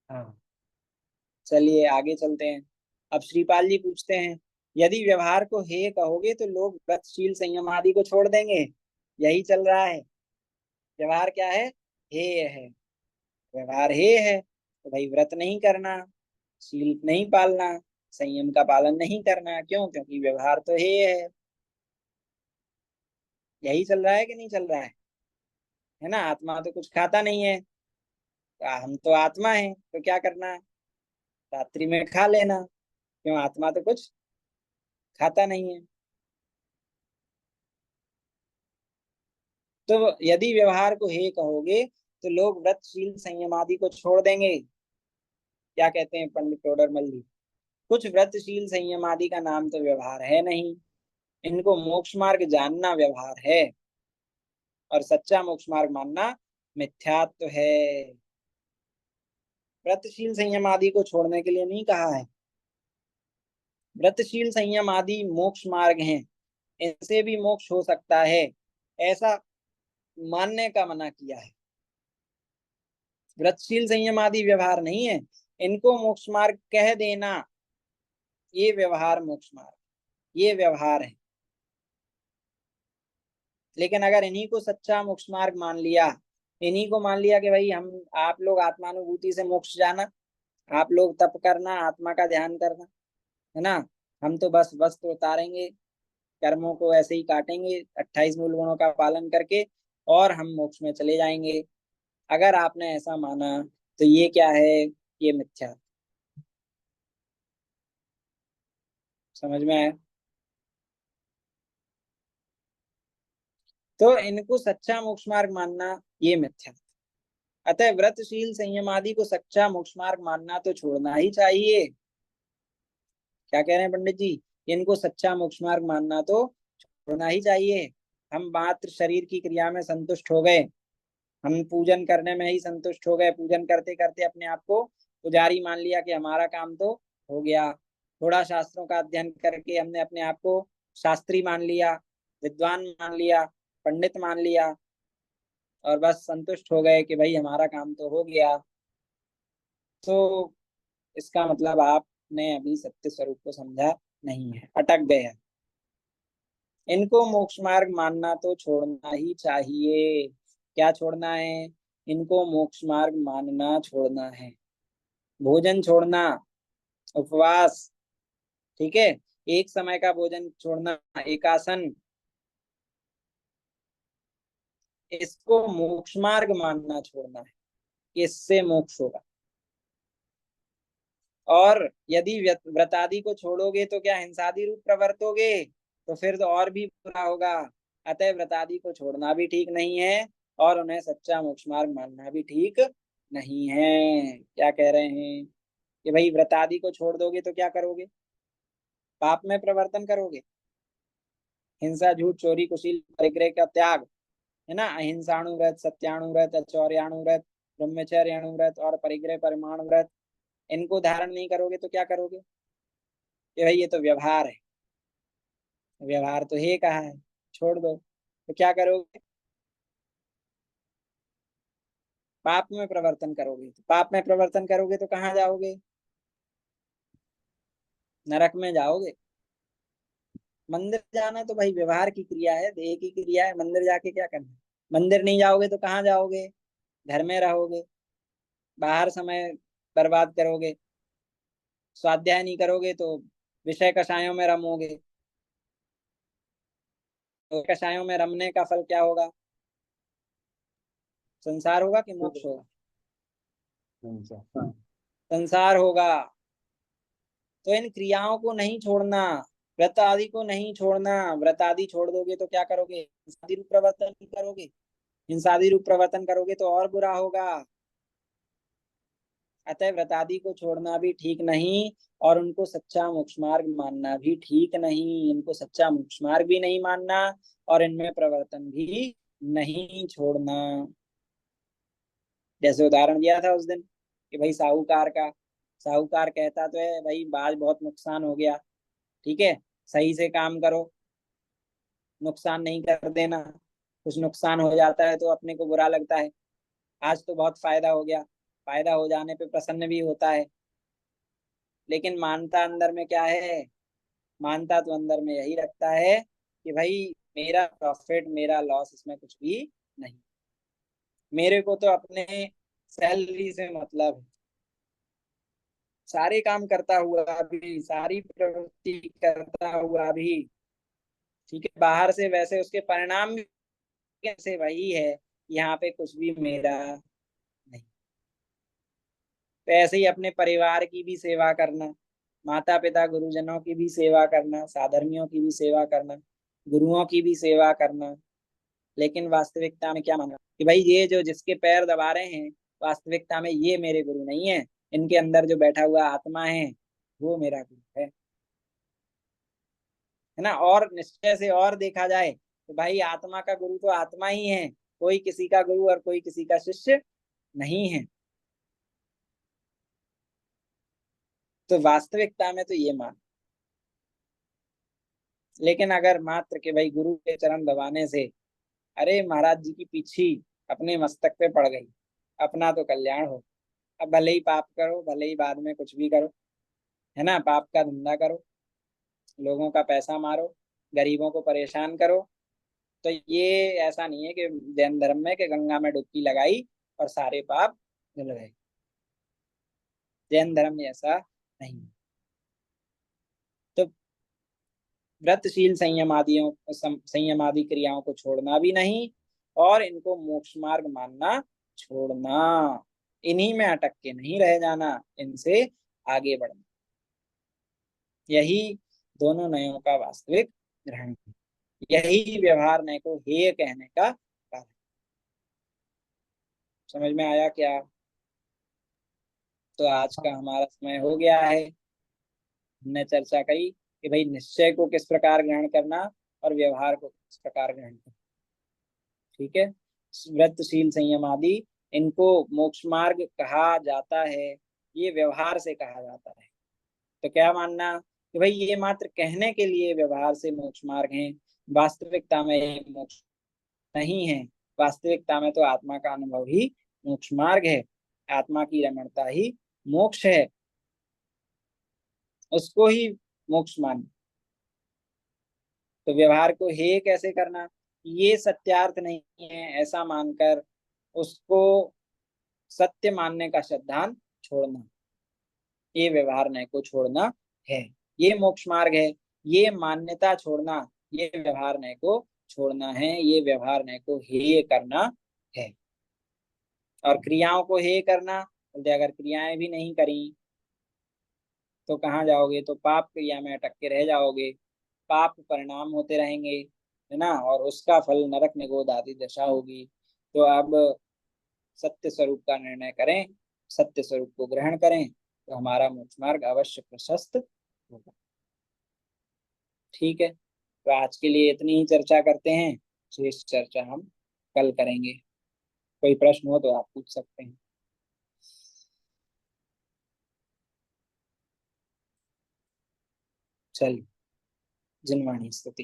हाँ। चलिए आगे चलते हैं। अब श्रीपाल जी पूछते हैं, यदि व्यवहार को हे कहोगे तो लोग व्रतशील संयम आदि को छोड़ देंगे। यही चल रहा है। व्यवहार क्या है, हे है। व्यवहार हे है तो भाई व्रत नहीं करना, शील नहीं पालना, संयम का पालन नहीं करना। क्यों? क्योंकि व्यवहार तो हे है। यही चल रहा है कि नहीं चल रहा है ना। आत्मा तो कुछ खाता नहीं है, हम तो आत्मा है, तो क्या करना, रात्रि में खा लेना। क्यों? आत्मा तो कुछ खाता नहीं है। तो यदि व्यवहार को हे कहोगे तो लोग व्रतशील संयम आदि को छोड़ देंगे। क्या कहते हैं पंडित टोडरमल जी? कुछ व्रतशील संयम आदि का नाम तो व्यवहार है नहीं, इनको मोक्ष मार्ग जानना व्यवहार है, और सच्चा मोक्ष मार्ग मानना मिथ्यात्व है। व्रतशील संयम आदि को छोड़ने के लिए नहीं कहा है। व्रतशील संयम आदि मोक्ष मार्ग हैं, इनसे भी मोक्ष हो सकता है, ऐसा मानने का मना किया है। व्रतशील संयम आदि व्यवहार नहीं है, इनको मोक्ष मार्ग कह देना, ये व्यवहार मोक्ष मार्ग, ये व्यवहार है। लेकिन अगर इन्हीं को सच्चा मोक्ष मार्ग मान लिया, इन्हीं को मान लिया कि भाई हम, आप लोग आत्मानुभूति से मोक्ष जाना, आप लोग तप करना, आत्मा का ध्यान करना, है ना, हम तो बस वस्त्र उतारेंगे, कर्मों को ऐसे ही काटेंगे 28 मूल गुणों का पालन करके, और हम मोक्ष में चले जाएंगे। अगर आपने ऐसा माना तो ये क्या है, ये मिथ्या। समझ में आया? तो इनको सच्चा मोक्ष मार्ग मानना ये मिथ्या। अतः व्रतशील संयम आदि को सच्चा मोक्ष मार्ग मानना तो छोड़ना ही चाहिए। क्या कह रहे हैं पंडित जी? इनको सच्चा मोक्ष मार्ग मानना तो छोड़ना ही चाहिए। हम मात्र शरीर की क्रिया में संतुष्ट हो गए, हम पूजन करने में ही संतुष्ट हो गए, पूजन करते करते अपने आप को पुजारी मान लिया कि हमारा काम तो हो गया। थोड़ा शास्त्रों का अध्ययन करके हमने अपने आप को शास्त्री मान लिया, विद्वान मान लिया, पंडित मान लिया, और बस संतुष्ट हो गए कि भाई हमारा काम तो हो गया। तो इसका मतलब आपने अभी सत्य स्वरूप को समझा नहीं है, अटक गए हैं। इनको मोक्ष मार्ग मानना तो छोड़ना ही चाहिए। क्या छोड़ना है? इनको मोक्ष मार्ग मानना छोड़ना है। भोजन छोड़ना, उपवास, ठीक है, एक समय का भोजन छोड़ना, एकासन, इसको मोक्ष मार्ग मानना छोड़ना है, इससे मोक्ष होगा। और यदि व्रतादि को छोड़ोगे तो क्या हिंसादि रूप प्रवर्तोगे, तो फिर तो और भी बुरा होगा। अतः व्रतादि को छोड़ना भी ठीक नहीं है और उन्हें सच्चा मोक्ष मार्ग मानना भी ठीक नहीं है। क्या कह रहे हैं कि भाई व्रतादि को छोड़ दोगे तो क्या करोगे, पाप में प्रवर्तन करोगे। हिंसा, झूठ, चोरी, कुशील, परिग्रह का त्याग, है ना, अहिंसाणुव्रत, सत्याणुव्रत, अचौर्याणुव्रत, ब्रह्मचर्याणुव्रत और परिग्रह परिमाण व्रत, इनको धारण नहीं करोगे तो क्या करोगे कि भाई ये तो व्यवहार है, व्यवहार तो हे कहा है, छोड़ दो, तो क्या करोगे, पाप में प्रवर्तन करोगे। तो पाप में प्रवर्तन करोगे तो कहाँ जाओगे, नरक में जाओगे। मंदिर जाना तो भाई व्यवहार की क्रिया है, देह की क्रिया है, मंदिर जाके क्या करना है? मंदिर नहीं जाओगे तो कहाँ जाओगे, घर में रहोगे, बाहर समय बर्बाद करोगे, स्वाध्याय नहीं करोगे तो विषय कषायों में रमोगे। तो कषायों में रमने का फल क्या होगा, संसार होगा कि मोक्ष होगा, संसार। संसार होगा। तो इन क्रियाओं को नहीं छोड़ना, व्रत आदि को नहीं छोड़ना। व्रत आदि छोड़ दोगे तो क्या करोगे, हिंसादि रूप प्रवर्तन करोगे, हिंसादि रूप प्रवर्तन करोगे तो और बुरा होगा। अतः व्रत आदि को छोड़ना भी ठीक नहीं और उनको सच्चा मोक्ष मार्ग मानना भी ठीक नहीं, इनको सच्चा मोक्ष मार्ग भी नहीं मानना और इनमें प्रवर्तन भी नहीं छोड़ना। जैसे उदाहरण दिया था उस दिन कि भाई साहूकार का, साहूकार कहता तो है भाई आज बहुत नुकसान हो गया, ठीक है, सही से काम करो, नुकसान नहीं कर देना। कुछ नुकसान हो जाता है तो अपने को बुरा लगता है, आज तो बहुत फायदा हो गया, फायदा हो जाने पे प्रसन्न भी होता है। लेकिन मानता अंदर में क्या है, मानता तो अंदर में यही रखता है कि भाई मेरा प्रॉफिट मेरा लॉस इसमें कुछ भी नहीं, मेरे को तो अपने सैलरी से मतलब है। सारे काम करता हुआ भी, सारी प्रवृत्ति करता हुआ भी, ठीक है, बाहर से वैसे उसके परिणाम भी कैसे वही है, यहाँ पे कुछ भी मेरा नहीं। तो ऐसे ही अपने परिवार की भी सेवा करना, माता पिता गुरुजनों की भी सेवा करना, साधर्मियों की भी सेवा करना, गुरुओं की भी सेवा करना। लेकिन वास्तविकता में क्या माना कि भाई ये जो जिसके पैर दबा रहे हैं, वास्तविकता में ये मेरे गुरु नहीं है, इनके अंदर जो बैठा हुआ आत्मा है वो मेरा गुरु है ना। और निश्चय से और देखा जाए तो भाई आत्मा का गुरु तो आत्मा ही है, कोई किसी का गुरु और कोई किसी का शिष्य नहीं है। तो वास्तविकता में तो ये मान, लेकिन अगर मात्र के भाई गुरु के चरण दबाने से अरे महाराज जी की पीछी अपने मस्तक पे पड़ गई, अपना तो कल्याण हो, अब भले ही पाप करो, भले ही बाद में कुछ भी करो, है ना, पाप का धंधा करो, लोगों का पैसा मारो, गरीबों को परेशान करो, तो ये ऐसा नहीं है कि जैन धर्म में कि गंगा में डुबकी लगाई और सारे पाप धुल गए। जैन धर्म में ऐसा नहीं है। तो व्रतशील संयमादियों संयमादि क्रियाओं को छोड़ना भी नहीं और इनको मोक्ष मार्ग मानना छोड़ना, इन्हीं में अटक के नहीं रह जाना, इनसे आगे बढ़ना, यही दोनों नयों का वास्तविक ग्रहण है। यही व्यवहार नय को हेय कहने का कारण। समझ में आया क्या। तो आज का हमारा समय हो गया है, हमने चर्चा कही कि भाई निश्चय को किस प्रकार ग्रहण करना और व्यवहार को किस प्रकार ग्रहण करना, ठीक है। व्रतशील संयम आदि, इनको मोक्ष मार्ग कहा जाता है, ये व्यवहार से कहा जाता है। तो क्या मानना कि भाई ये मात्र कहने के लिए व्यवहार से मोक्ष मार्ग हैं, वास्तविकता में ये मोक्ष नहीं है। वास्तविकता में तो आत्मा का अनुभव ही मोक्ष मार्ग है, आत्मा की रमणता ही मोक्ष है, उसको ही मोक्ष मान। तो व्यवहार को हे कैसे करना, ये सत्यार्थ नहीं है ऐसा मानकर उसको सत्य मानने का सिद्धांत छोड़ना, ये व्यवहार नय को छोड़ना है, ये मोक्ष मार्ग है। ये मान्यता छोड़ना, ये व्यवहार नय को छोड़ना है, ये व्यवहार नय को हेय करना है। और क्रियाओं को हेय करना, बोलते अगर क्रियाएं भी नहीं करी तो कहाँ जाओगे, तो पाप क्रिया में अटक के रह जाओगे, पाप परिणाम होते रहेंगे, है ना, और उसका फल नरक निगोध आदि दशा होगी। तो अब सत्य स्वरूप का निर्णय करें, सत्य स्वरूप को ग्रहण करें, तो हमारा मोक्ष मार्ग अवश्य प्रशस्त होगा। ठीक है, तो आज के लिए इतनी ही चर्चा करते हैं, शेष चर्चा हम कल करेंगे। कोई प्रश्न हो तो आप पूछ सकते हैं। चलिए, जिनवाणी स्तुति।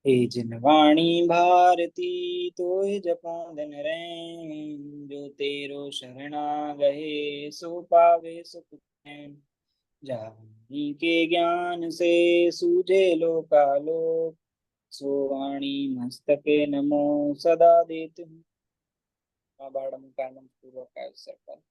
हे जिनवाणी भारती तोय जपा दिन रैन, जो तेरो शरणा गए सो पावे सुख चैन। जानी के ज्ञान से सूझे लोकालोक, सो वाणी मस्तके नमो सदा देत हूँ। बारहम पूर्वक का अवसर पर